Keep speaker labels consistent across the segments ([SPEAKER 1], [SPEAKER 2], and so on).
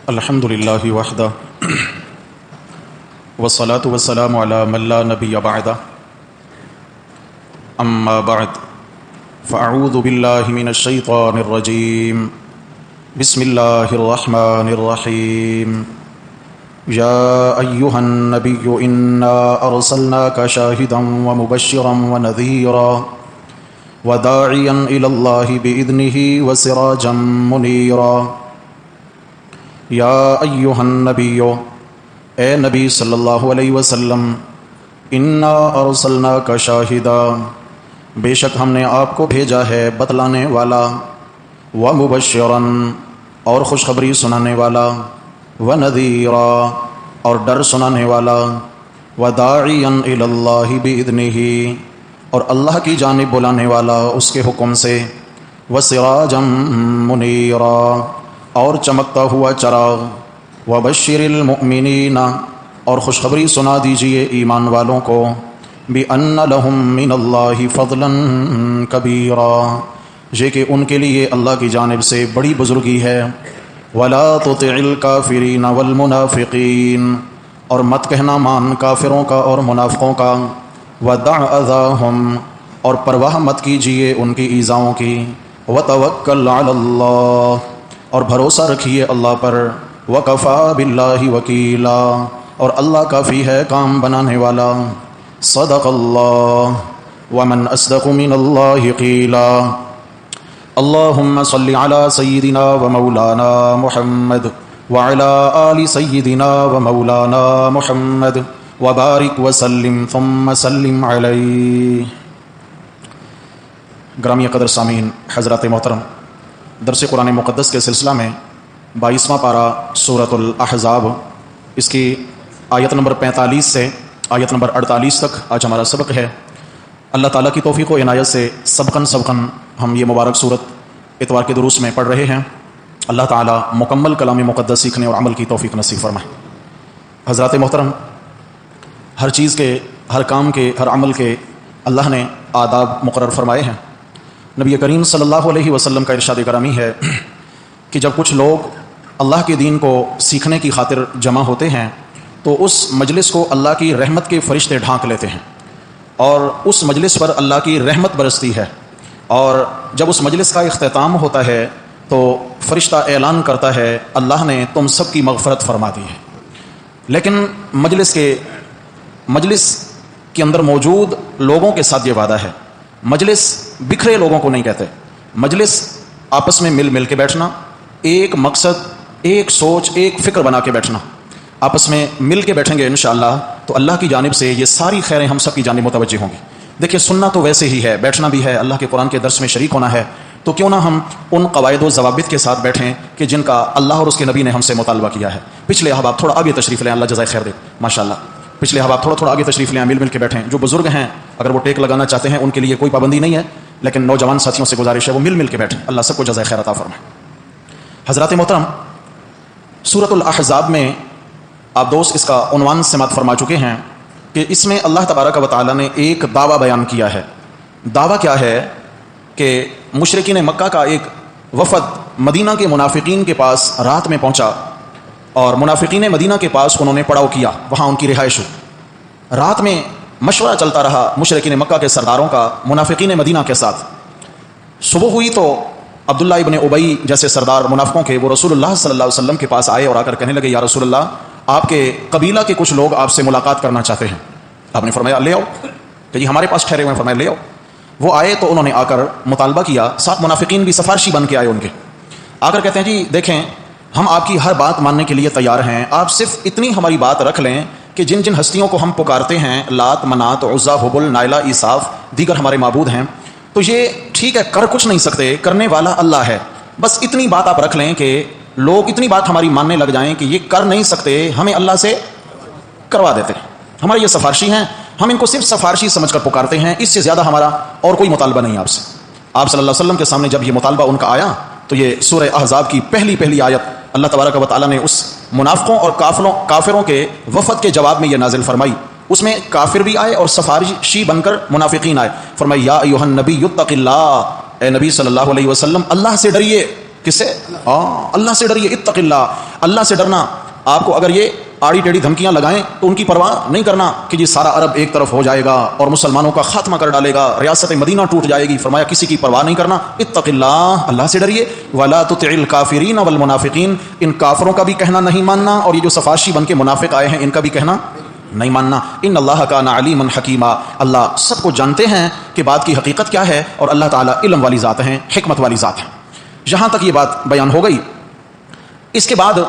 [SPEAKER 1] الحمد للہ وحدہ والصلاة والسلام علی من لا نبی بعدہ اما بعد فاعوذ باللہ من الشیطان الرجیم بسم اللہ الرحمن الرحیم یا ایہا النبی انا ارسلناک شاہدا ومبشرا ونذیرا وداعیا الی اللہ بإذنہ وسراجا منیرا یا ایہا النبی اے نبی صلی اللہ علیہ وسلم انا ارسلناک شاہدا بے شک ہم نے آپ کو بھیجا ہے بتلانے والا ومبشرا اور خوشخبری سنانے والا ونذیرا اور ڈر سنانے والا وداعیا الی اللہ بإذنہ اور اللہ کی جانب بلانے والا اس کے حکم سے وسراجا منیرا اور چمکتا ہوا چراغ وبشر المؤمنین اور خوشخبری سنا دیجئے ایمان والوں کو بأن لهم من اللہ فضلا کبیرا یہ کہ ان کے لیے اللہ کی جانب سے بڑی بزرگی ہے ولا تطع الکافرین والمنافقین اور مت کہنا مان کافروں کا اور منافقوں کا ودع اذاہم اور پرواہ مت کیجئے ان کی ایذاؤں کی وتوکل علی اللہ اور بھروسہ رکھیے اللہ پر وکفا باللہ وکیلا اور اللہ کافی ہے کام بنانے والا صدق اللہ ومن اصدق من اللہ قیلا اللہم صل علی سیدنا ومولانا محمد وعلی آل سیدنا ومولانا محمد وبارک وسلم ثم سلم علیہ۔ گرامی قدر سامعین حضرات محترم، درس قرآن مقدس کے سلسلہ میں 22واں پارہ سورۃ الاحزاب، اس کی آیت نمبر 45 سے آیت نمبر 48 تک آج ہمارا سبق ہے۔ اللہ تعالیٰ کی توفیق و عنایت سے سبقاً ہم یہ مبارک سورت اتوار کے دروس میں پڑھ رہے ہیں۔ اللہ تعالیٰ مکمل کلام مقدس سیکھنے اور عمل کی توفیق نصیب فرمائے۔ حضرات محترم، ہر چیز کے، ہر کام کے، ہر عمل کے اللہ نے آداب مقرر فرمائے ہیں۔ نبی کریم صلی اللہ علیہ وسلم کا ارشاد گرامی ہے کہ جب کچھ لوگ اللہ کے دین کو سیکھنے کی خاطر جمع ہوتے ہیں تو اس مجلس کو اللہ کی رحمت کے فرشتے ڈھانک لیتے ہیں اور اس مجلس پر اللہ کی رحمت برستی ہے، اور جب اس مجلس کا اختتام ہوتا ہے تو فرشتہ اعلان کرتا ہے اللہ نے تم سب کی مغفرت فرما دی ہے۔ لیکن مجلس کے اندر موجود لوگوں کے ساتھ یہ وعدہ ہے، مجلس بکھرے لوگوں کو نہیں کہتے، مجلس آپس میں مل کے بیٹھنا، ایک مقصد، ایک سوچ، ایک فکر بنا کے بیٹھنا، آپس میں مل کے بیٹھیں گے انشاءاللہ تو اللہ کی جانب سے یہ ساری خیریں ہم سب کی جانب متوجہ ہوں گی۔ دیکھیے، سننا تو ویسے ہی ہے، بیٹھنا بھی ہے، اللہ کے قرآن کے درس میں شریک ہونا ہے، تو کیوں نہ ہم ان قواعد و ضوابط کے ساتھ بیٹھیں کہ جن کا اللہ اور اس کے نبی نے ہم سے مطالبہ کیا ہے۔ پچھلے احباب تھوڑا آگے تشریف لیں، اللہ جزائے خیر دے، ماشاءاللہ۔ پچھلے احباب تھوڑا آگے تشریف لیں، مل کے بیٹھیں۔ جو بزرگ ہیں اگر وہ ٹیک لگانا چاہتے ہیں ان کے لیے کوئی پابندی نہیں ہے، لیکن نوجوان ساتھیوں سے گزارش ہے وہ مل کے بیٹھیں۔ اللہ سب کو جزائے خیر عطا فرمائے۔ حضرات محترم، سورۃ الاحزاب میں آپ دوست اس کا عنوان سماعت فرما چکے ہیں کہ اس میں اللہ تبارک و تعالیٰ نے ایک دعویٰ بیان کیا ہے۔ دعویٰ کیا ہے کہ مشرکین مکہ کا ایک وفد مدینہ کے منافقین کے پاس رات میں پہنچا اور منافقین مدینہ کے پاس انہوں نے پڑاؤ کیا، وہاں ان کی رہائش ہوئی۔ رات میں مشورہ چلتا رہا مشرکین مکہ کے سرداروں کا منافقین مدینہ کے ساتھ۔ صبح ہوئی تو عبداللہ ابن ابی جیسے سردار منافقوں کے وہ رسول اللہ صلی اللہ علیہ وسلم کے پاس آئے اور آ کر کہنے لگے یا رسول اللہ، آپ کے قبیلہ کے کچھ لوگ آپ سے ملاقات کرنا چاہتے ہیں۔ آپ نے فرمایا لے آؤ، کہ ہمارے پاس ٹھہرے ہوئے ہیں، فرمایا لے آؤ۔ وہ آئے تو انہوں نے آ کر مطالبہ کیا، ساتھ منافقین بھی سفارشی بن کے آئے ان کے، آ کر کہتے ہیں جی دیکھیں ہم آپ کی ہر بات ماننے کے لیے تیار ہیں، آپ صرف اتنی ہماری بات رکھ لیں کہ جن ہستیوں کو ہم پکارتے ہیں، لات، منات، عزا، حبل، نائلہ، عیساف، دیگر ہمارے معبود ہیں، تو یہ ٹھیک ہے کر کچھ نہیں سکتے، کرنے والا اللہ ہے، بس اتنی بات آپ رکھ لیں کہ لوگ اتنی بات ہماری ماننے لگ جائیں کہ یہ کر نہیں سکتے، ہمیں اللہ سے کروا دیتے ہیں، ہمارے یہ سفارشی ہیں، ہم ان کو صرف سفارشی سمجھ کر پکارتے ہیں، اس سے زیادہ ہمارا اور کوئی مطالبہ نہیں آپ سے۔ آپ صلی اللہ علیہ وسلم کے سامنے جب یہ مطالبہ ان کا آیا تو یہ سورہ احزاب کی پہلی آیت اللہ تبارک و تعالیٰ نے اس منافقوں اور کافروں کے وفد کے جواب میں یہ نازل فرمائی۔ اس میں کافر بھی آئے اور سفارشی بن کر منافقین آئے۔ فرمایا یا ایھا النبی اتق اللہ، اے نبی صلی اللہ علیہ وسلم اللہ سے ڈریے، کس سے؟ اللہ سے ڈریے. اتق اللہ, اللہ سے ڈرنا. آپ کو اگر یہ آڑی ٹیڑھی دھمکیاں لگائیں تو ان کی پرواہ نہیں کرنا کہ جی سارا عرب ایک طرف ہو جائے گا اور مسلمانوں کا خاتمہ کر ڈالے گا, ریاست مدینہ ٹوٹ جائے گی. فرمایا کسی کی پرواہ نہیں کرنا. اتق اللہ, اللہ سے ڈریے. ولا تطع الکافرین والمنافقین, ان کافروں کا بھی کہنا نہیں ماننا اور یہ جو سفارشی بن کے منافق آئے ہیں ان کا بھی کہنا نہیں ماننا. ان اللہ کان علیما حکیما, اللہ سب کو جانتے ہیں کہ بات کی حقیقت کیا ہے اور اللہ تعالیٰ علم والی ذات ہیں, حکمت والی ذات ہیں. جہاں تک یہ بات بیان ہو گئی, اس کے بعد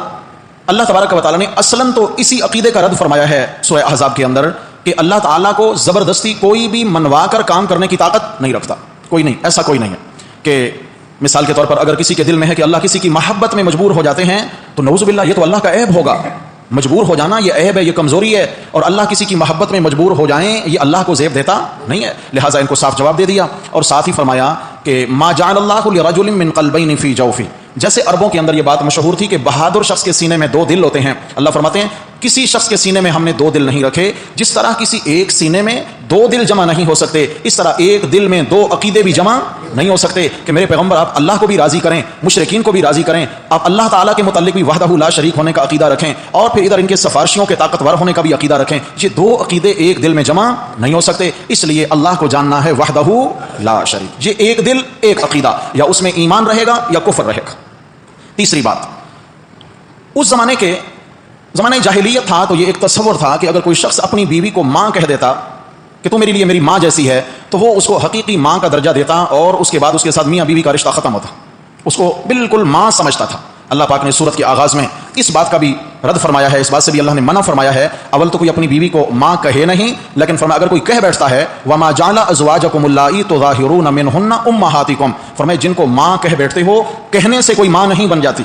[SPEAKER 1] اللہ تبارک و تعالیٰ نے اصلاً تو اسی عقیدے کا رد فرمایا ہے سورہ احزاب کے اندر کہ اللہ تعالیٰ کو زبردستی کوئی بھی منوا کر کام کرنے کی طاقت نہیں رکھتا. کوئی نہیں, ایسا کوئی نہیں ہے کہ مثال کے طور پر اگر کسی کے دل میں ہے کہ اللہ کسی کی محبت میں مجبور ہو جاتے ہیں تو نعوذ باللہ یہ تو اللہ کا عیب ہوگا. مجبور ہو جانا یہ عیب ہے, یہ کمزوری ہے, اور اللہ کسی کی محبت میں مجبور ہو جائیں یہ اللہ کو زیب دیتا نہیں ہے. لہٰذا ان کو صاف جواب دے دیا اور ساتھ ہی فرمایا کہ ما جعل اللہ لرجل من قلبین فی جوفہ. جیسے عربوں کے اندر یہ بات مشہور تھی کہ بہادر شخص کے سینے میں 2 دل ہوتے ہیں, اللہ فرماتے ہیں کسی شخص کے سینے میں ہم نے 2 دل نہیں رکھے. جس طرح کسی ایک سینے میں 2 دل جمع نہیں ہو سکتے, اس طرح ایک دل میں 2 عقیدے بھی جمع نہیں ہو سکتے. کہ میرے پیغمبر آپ اللہ کو بھی راضی کریں, مشرکین کو بھی راضی کریں, آپ اللہ تعالیٰ کے متعلق بھی وحدہ لا شریک ہونے کا عقیدہ رکھیں, اور پھر ادھر ان کے سفارشیوں کے طاقتور ہونے کا بھی عقیدہ رکھیں. یہ 2 عقیدے ایک دل میں جمع نہیں ہو سکتے. اس لیے اللہ کو جاننا ہے وحدہ لا شریک. یہ ایک دل ایک عقیدہ, یا اس میں ایمان رہے گا یا کفر رہے گا. تیسری بات, اس زمانے جاہلیت تھا تو یہ ایک تصور تھا کہ اگر کوئی شخص اپنی بیوی کو ماں کہہ دیتا کہ تو میرے لیے میری ماں جیسی ہے, تو وہ اس کو حقیقی ماں کا درجہ دیتا اور اس کے بعد اس کے ساتھ میاں بیوی کا رشتہ ختم ہوتا. اس کو بالکل ماں سمجھتا تھا. اللہ پاک نے سورت کے آغاز میں اس بات کا بھی رد فرمایا ہے, اس بات سے بھی اللہ نے منع فرمایا ہے. اول تو کوئی اپنی بیوی کو ماں کہے نہیں, لیکن فرمایا اگر کوئی کہہ بیٹھتا ہے وما جعل ازواجکم اللائی تظاہرون منہن امہاتکم, فرمایا جن کو ماں کہہ بیٹھتے ہو, کہنے سے کوئی ماں نہیں بن جاتی,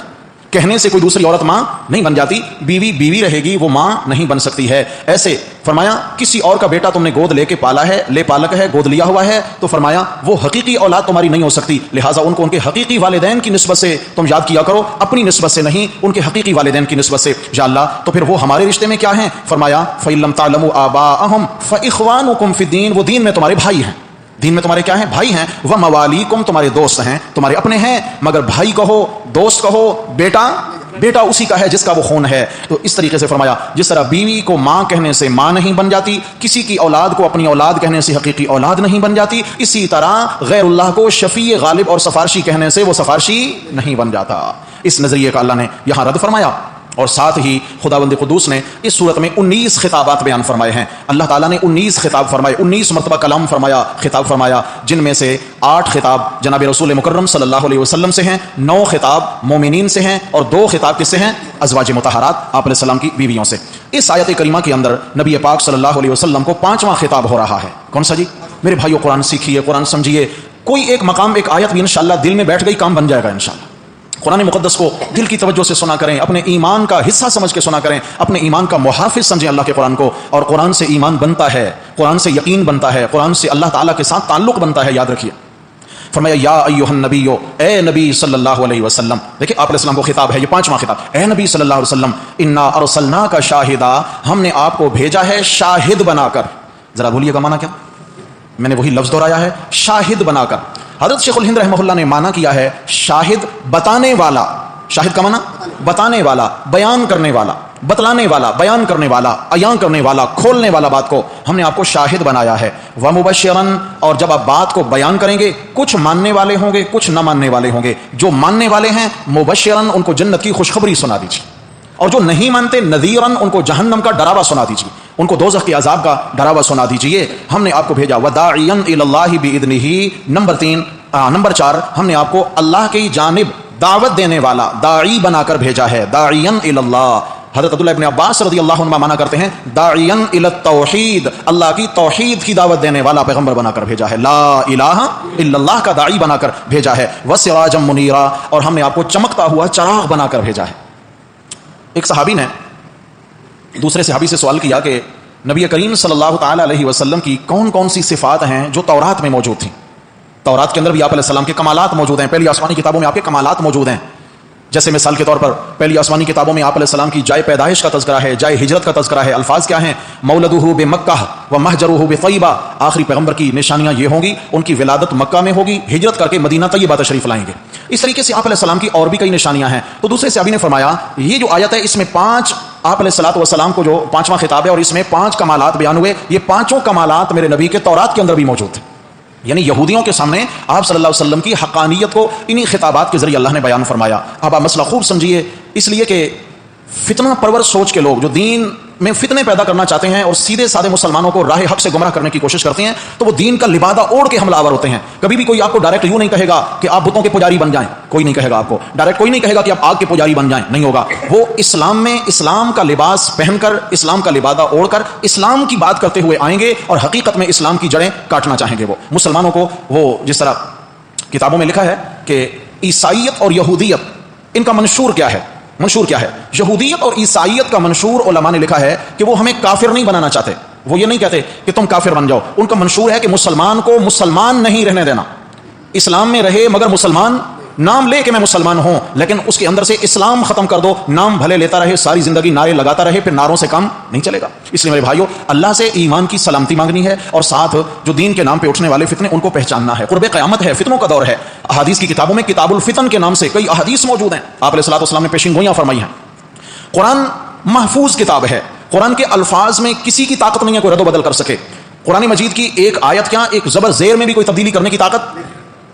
[SPEAKER 1] کہنے سے کوئی دوسری عورت ماں نہیں بن جاتی. بیوی بیوی رہے گی, وہ ماں نہیں بن سکتی ہے. ایسے فرمایا کسی اور کا بیٹا تم نے گود لے کے پالا ہے, لے پالک ہے, گود لیا ہوا ہے, تو فرمایا وہ حقیقی اولاد تمہاری نہیں ہو سکتی. لہٰذا ان کو ان کے حقیقی والدین کی نسبت سے تم یاد کیا کرو, اپنی نسبت سے نہیں, ان کے حقیقی والدین کی نسبت سے. یا اللہ تو پھر وہ ہمارے رشتے میں کیا ہیں؟ فرمایا فَإِن لَمْ تَعْلَمُوا آبَاءَهُمْ فَإِخْوَانُكُمْ فِي الدِّينِ, وہ دین میں تمہارے بھائی ہیں, دین میں تمہارے کیا ہیں؟ بھائی ہیں. وَمَوَالِيكُمْ, تمہارے دوست ہیں, تمہارے اپنے ہیں, مگر بھائی کہو, دوست کہو, بیٹا اسی کا ہے جس کا وہ خون ہے. تو اس طریقے سے فرمایا جس طرح بیوی کو ماں کہنے سے ماں نہیں بن جاتی, کسی کی اولاد کو اپنی اولاد کہنے سے حقیقی اولاد نہیں بن جاتی, اسی طرح غیر اللہ کو شفیع غالب اور سفارشی کہنے سے وہ سفارشی نہیں بن جاتا. اس نظریے کا اللہ نے یہاں رد فرمایا. اور ساتھ ہی خداوند قدوس نے اس صورت میں 19 خطابات بیان فرمائے ہیں. اللہ تعالیٰ نے 19 خطاب فرمائے, 19 مرتبہ کلام فرمایا, خطاب فرمایا, جن میں سے 8 خطاب جناب رسول مکرم صلی اللہ علیہ وسلم سے ہیں, 9 خطاب مومنین سے ہیں, اور 2 خطاب کس سے ہیں؟ ازواج مطہرات, آپ علیہ السلام کی بیویوں سے. اس آیت کریمہ کے اندر نبی پاک صلی اللہ علیہ وسلم کو 5واں خطاب ہو رہا ہے. کون سا جی؟ میرے بھائیو قرآن سیکھیے, قرآن سمجھیے. کوئی ایک مقام, ایک آیت بھی انشاءاللہ دل میں بیٹھ گئی, کام بن جائے گا انشاءاللہ. قرآن مقدس کو دل کی توجہ سے سنا کریں, اپنے ایمان کا حصہ سمجھ کے سنا کریں, اپنے ایمان کا محافظ سمجھیں اللہ کے قرآن کو. اور قرآن سے ایمان بنتا ہے, قرآن سے یقین بنتا ہے, قرآن سے اللہ تعالیٰ کے ساتھ تعلق بنتا ہے. یاد رکھیے, فرمایا یا ایھا النبی, اے نبی صلی اللہ علیہ وسلم. دیکھیں آپ علیہ السلام کو خطاب ہے, یہ 5واں خطاب. اے نبی صلی اللہ علیہ وسلم, انا ارسلناک شاہدا, ہم نے آپ کو بھیجا ہے شاہد بنا کر. ذرا بولیے گا معنی کیا؟ میں نے وہی لفظ دہرایا ہے, شاہد بنا کر. حضرت شیخ الہند رحمہ اللہ نے معنی کیا ہے شاہد بتانے والا. شاہد کا معنی بتانے والا, بیان کرنے والا, بتلانے والا, بیان کرنے والا, عیاں کرنے والا, کھولنے والا بات کو. ہم نے آپ کو شاہد بنایا ہے. وَمُبَشِّرًا, اور جب آپ بات کو بیان کریں گے کچھ ماننے والے ہوں گے, کچھ نہ ماننے والے ہوں گے. جو ماننے والے ہیں مبشرًا, ان کو جنت کی خوشخبری سنا دیجیے, اور جو نہیں مانتے نذیرًا, ان کو جہنم کا ڈراوا سنا دیجیے, ان کو دوزخ کے عذاب کا ڈراوا سنا دیجیے. ہم نے آپ کو بھیجا وَدَاعِيًا إِلَى اللَّهِ بِإِذْنِهِ. نمبر 4, ہم نے آپ کو اللہ کی جانب دعوت دینے والا, داعی بنا کر بھیجا ہے. داعیاً الی اللہ. حضرت عبداللہ ابن عباس رضی اللہ عنہ مانا کرتے ہیں داعیاً الی التوحید, اللہ کی توحید کی دعوت دینے والا پیغمبر بنا کر بھیجا ہے. لا الہ الا اللہ کا داعی بنا کر بھیجا ہے. وسراجا منیرا, اور ہم نے آپ کو چمکتا ہوا چراغ بنا کر بھیجا ہے. ایک صحابی نے دوسرے صحابی سے سوال کیا کہ نبی کریم صلی اللہ تعالی علیہ وسلم کی کون کون سی صفات ہیں جو تورات میں موجود تھیں. تورات کے اندر بھی آپ علیہ السلام کے کمالات موجود ہیں, پہلی آسمانی کتابوں میں آپ کے کمالات موجود ہیں. جیسے مثال کے طور پر پہلی آسمانی کتابوں میں آپ علیہ السلام کی جائے پیدائش کا تذکرہ ہے، جائے ہجرت کا تذکرہ ہے. الفاظ کیا ہیں؟ مولدہ بمکہ و مہجرہ بطیبہ. آخری پیغمبر کی نشانیاں یہ ہوں گی، ان کی ولادت مکہ میں ہوگی، ہجرت کر کے مدینہ طیبہ تشریف لائیں گے. اس طریقے سے آپ علیہ السلام کی اور بھی کئی نشانیاں ہیں. تو دوسرے صحابی نے فرمایا یہ جو آیت ہے اس میں 5 آپ علیہ الصلوۃ والسلام کو جو 5واں خطاب ہے اور اس میں 5 کمالات بیان ہوئے، یہ 5 کمالات میرے نبی کے تورات کے اندر بھی موجود تھے. یعنی یہودیوں کے سامنے آپ صلی اللہ علیہ وسلم کی حقانیت کو انہی خطابات کے ذریعے اللہ نے بیان فرمایا. اب آپ مسئلہ خوب سمجھیے، اس لیے کہ فتنہ پرور سوچ کے لوگ جو دین میں فتنے پیدا کرنا چاہتے ہیں اور سیدھے سادے مسلمانوں کو راہ حق سے گمراہ کرنے کی کوشش کرتے ہیں، تو وہ دین کا لبادہ اوڑھ کے حملہ آور ہوتے ہیں. کبھی بھی کوئی آپ کو ڈائریکٹ یوں نہیں کہے گا کہ آپ بتوں کے پجاری بن جائیں، کوئی نہیں کہے گا آپ کو ڈائریکٹ، کوئی نہیں کہے گا کہ آپ آگ کے پجاری بن جائیں، نہیں ہوگا. وہ اسلام میں اسلام کا لباس پہن کر، اسلام کا لبادہ اوڑھ کر اسلام کی بات کرتے ہوئے آئیں گے اور حقیقت میں اسلام کی جڑیں کاٹنا چاہیں گے. وہ مسلمانوں کو، وہ جس طرح کتابوں میں لکھا ہے کہ عیسائیت اور یہودیت ان کا منشور کیا ہے؟ منشور کیا ہے؟ یہودیت اور عیسائیت کا منشور علماء نے لکھا ہے کہ وہ ہمیں کافر نہیں بنانا چاہتے. وہ یہ نہیں کہتے کہ تم کافر بن جاؤ. ان کا منشور ہے کہ مسلمان کو مسلمان نہیں رہنے دینا. اسلام میں رہے مگر مسلمان، نام لے کہ میں مسلمان ہوں لیکن اس کے اندر سے اسلام ختم کر دو. نام بھلے لیتا رہے، ساری زندگی نعرے لگاتا رہے، پھر نعروں سے کام نہیں چلے گا. اس لیے میرے بھائیوں، اللہ سے ایمان کی سلامتی مانگنی ہے اور ساتھ جو دین کے نام پہ اٹھنے والے فتنے ان کو پہچاننا ہے. قرب قیامت ہے، فتنوں کا دور ہے. احادیث کی کتابوں میں کتاب الفتن کے نام سے کئی احادیث موجود ہیں. آپ علیہ الصلوۃ والسلام نے پیشین گوئیاں فرمائی ہیں. قرآن محفوظ کتاب ہے. قرآن کے الفاظ میں کسی کی طاقت نہیں ہے کوئی رد و بدل کر سکے. قرآن مجید کی ایک آیت کیا، ایک زبر زیر میں بھی کوئی تبدیلی کرنے کی طاقت،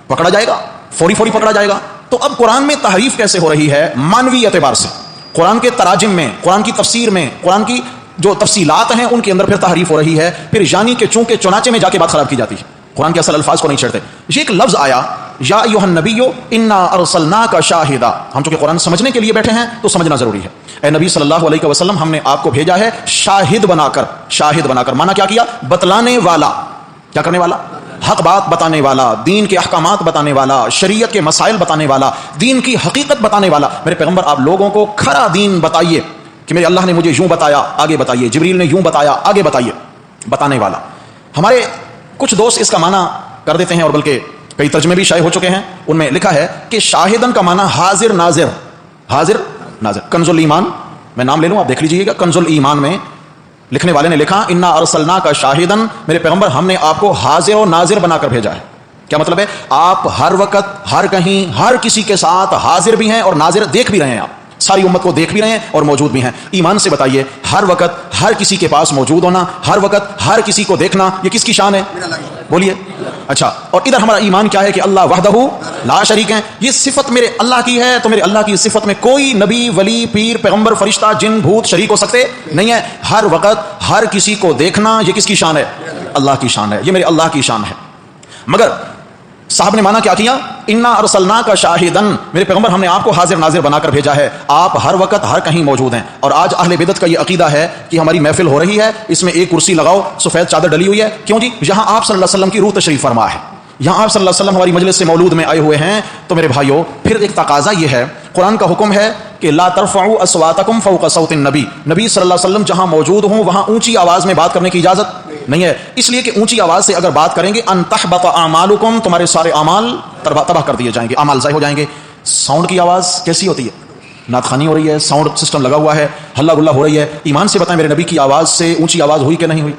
[SPEAKER 1] پکڑا جائے گا، فوری پکڑا جائے گا. تو اب قرآن میں تحریف کیسے ہو رہی ہے؟ مانوی اعتبار سے قرآن کے تراجم میں، قرآن کی تفسیر میں، قرآن کی جو تفصیلات ہیں ان کے اندر پھر تحریف ہو رہی ہے. پھر یعنی کہ چونکہ چنانچے میں جا کے بات خراب کی جاتی ہے. قرآن کے اصل الفاظ کو نہیں چھیڑتے. یہ ایک لفظ آیا یا ایھا النبی انا ارسلناک شاہدا. ہم چونکہ قرآن سمجھنے کے لیے بیٹھے ہیں تو سمجھنا ضروری ہے. اے نبی صلی اللہ علیہ وسلم، ہم نے آپ کو بھیجا ہے شاہد بنا کر. شاہد بنا کر مانا کیا کیا؟ بتلانے والا. کیا کرنے والا؟ حق بات بتانے والا، دین کے احکامات بتانے والا، شریعت کے مسائل بتانے والا، دین کی حقیقت بتانے والا. میرے پیغمبر آپ لوگوں کو کھرا دین بتائیے کہ میرے اللہ نے مجھے یوں بتایا، آگے بتائیے. جبریل نے یوں بتایا، آگے بتائیے. بتانے والا. ہمارے کچھ دوست اس کا معنی کر دیتے ہیں اور بلکہ کئی ترجمے بھی شائع ہو چکے ہیں. ان میں لکھا ہے کہ شاہدن کا معنی حاضر ناظر. حاضر ناظر. کنز الایمان، میں نام لے لوں آپ دیکھ لیجئے گا. کنز الایمان میں لکھنے والے نے لکھا انا ارسلناک شاہدن، میرے پیغمبر ہم نے آپ کو حاضر و ناظر بنا کر بھیجا ہے. کیا مطلب ہے؟ آپ ہر وقت، ہر کہیں، ہر کسی کے ساتھ حاضر بھی ہیں اور ناظر دیکھ بھی رہے ہیں. آپ ساری امت کو دیکھ بھی رہے ہیں اور موجود بھی ہیں. ایمان سے بتائیے، ہر وقت ہر کسی کے پاس موجود ہونا، ہر وقت ہر کسی کو دیکھنا، یہ کس کی شان ہے؟ بولیے. اچھا، اور ادھر ہمارا ایمان کیا ہے کہ اللہ وحدہ لا شریک ہے. یہ صفت میرے اللہ کی ہے، تو میرے اللہ کی صفت میں کوئی نبی، ولی، پیر، پیغمبر، فرشتہ، جن، بھوت شریک ہو سکتے نہیں ہے. ہر وقت ہر کسی کو دیکھنا، یہ کس کی شان ہے؟ اللہ کی شان ہے. یہ میرے اللہ کی شان ہے. مگر صاحب نے مانا کیا کیا؟ انا ارسلناک شاہدن، میرے پیغمبر ہم نے آپ کو حاضر ناظر بنا کر بھیجا ہے. آپ ہر وقت ہر کہیں موجود ہیں. اور آج اہل بدعت کا یہ عقیدہ ہے کہ ہماری محفل ہو رہی ہے، اس میں ایک کرسی لگاؤ، سفید چادر ڈلی ہوئی ہے. کیوں جی؟ یہاں آپ صلی اللہ علیہ وسلم کی روح تشریف فرما ہے. یہاں آپ صلی اللہ علیہ وسلم ہماری مجلس سے مولود میں آئے ہوئے ہیں. تو میرے بھائیوں، پھر ایک تقاضا یہ ہے، قرآن کا حکم ہے کہ لا ترفعوا اصواتکم فوق صوت النبی. نبی صلی اللہ علیہ وسلم جہاں موجود ہوں وہاں اونچی آواز میں بات کرنے کی اجازت نہیں ہے. اس لیے کہ اونچی آواز سے اگر بات کریں گے ان تحبط اعمالکم، تمہارے سارے اعمال تباہ کر دیے جائیں گے، اعمال ضائع ہو جائیں گے. ساؤنڈ کی آواز کیسی ہوتی ہے؟ نعت خوانی ہو رہی ہے، ساؤنڈ سسٹم لگا ہوا ہے، ہلا گلا ہو رہی ہے. ایمان سے بتائیں میرے نبی کی آواز سے اونچی آواز ہوئی کہ نہیں ہوئی؟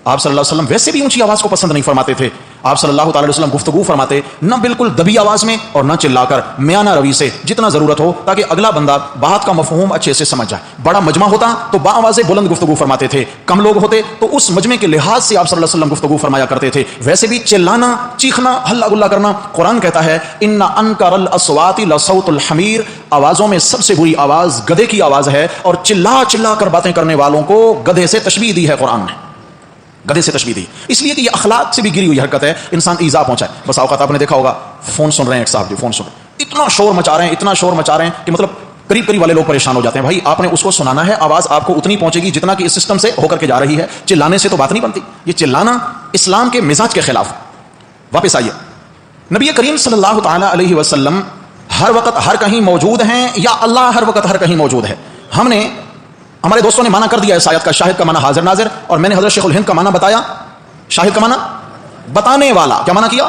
[SPEAKER 1] آپ صلی اللہ علیہ وسلم ویسے بھی اونچی آواز کو پسند نہیں فرماتے تھے. آپ صلی اللہ تعالی علیہ وسلم گفتگو فرماتے نہ بالکل دبی آواز میں اور نہ چلا کر، میانہ روی سے، جتنا ضرورت ہو تاکہ اگلا بندہ بات کا مفہوم اچھے سے سمجھ جائے. بڑا مجمع ہوتا تو با آواز بلند گفتگو فرماتے تھے. کم لوگ ہوتے تو اس مجمع کے لحاظ سے آپ صلی اللہ علیہ وسلم گفتگو فرمایا کرتے تھے. ویسے بھی چلانا، چیخنا، ہلا گلا کرنا، قرآن کہتا ہے ان انکر الاصوات لصوت الحمیر، آوازوں میں سب سے بری آواز گدھے کی آواز ہے. اور چلا چلا کر باتیں کرنے والوں کو گدھے سے تشبیہ دی ہے قرآن نے. گدھے سے تشبیہ دی اس لیے کہ یہ اخلاق سے بھی گری ہوئی حرکت ہے، انسان ایذا پہنچائے. بس اوقات آپ نے دیکھا ہوگا فون سن رہے ہیں ایک صاحب جی، فون سن رہے ہیں، اتنا شور مچا رہے ہیں، اتنا شور مچا رہے ہیں کہ مطلب قریب والے لوگ پریشان ہو جاتے ہیں. بھائی آپ نے اس کو سنانا ہے، آواز آپ کو اتنی پہنچے گی جتنا کہ اس سسٹم سے ہو کر کے جا رہی ہے. چلانے سے تو بات نہیں بنتی. یہ چلانا اسلام کے مزاج کے خلاف. واپس آئیے، نبی کریم صلی اللہ تعالی علیہ وسلم ہر وقت ہر کہیں موجود ہیں یا اللہ ہر وقت ہر کہیں موجود ہے؟ ہم نے، ہمارے دوستوں نے معنی کر دیا اس آیت کا. شاہد کا معنی حاضر ناظر، اور میں نے حضرت شیخ الہند کا معنی بتایا. شاہد کا معنی بتانے والا. کیا معنی کیا؟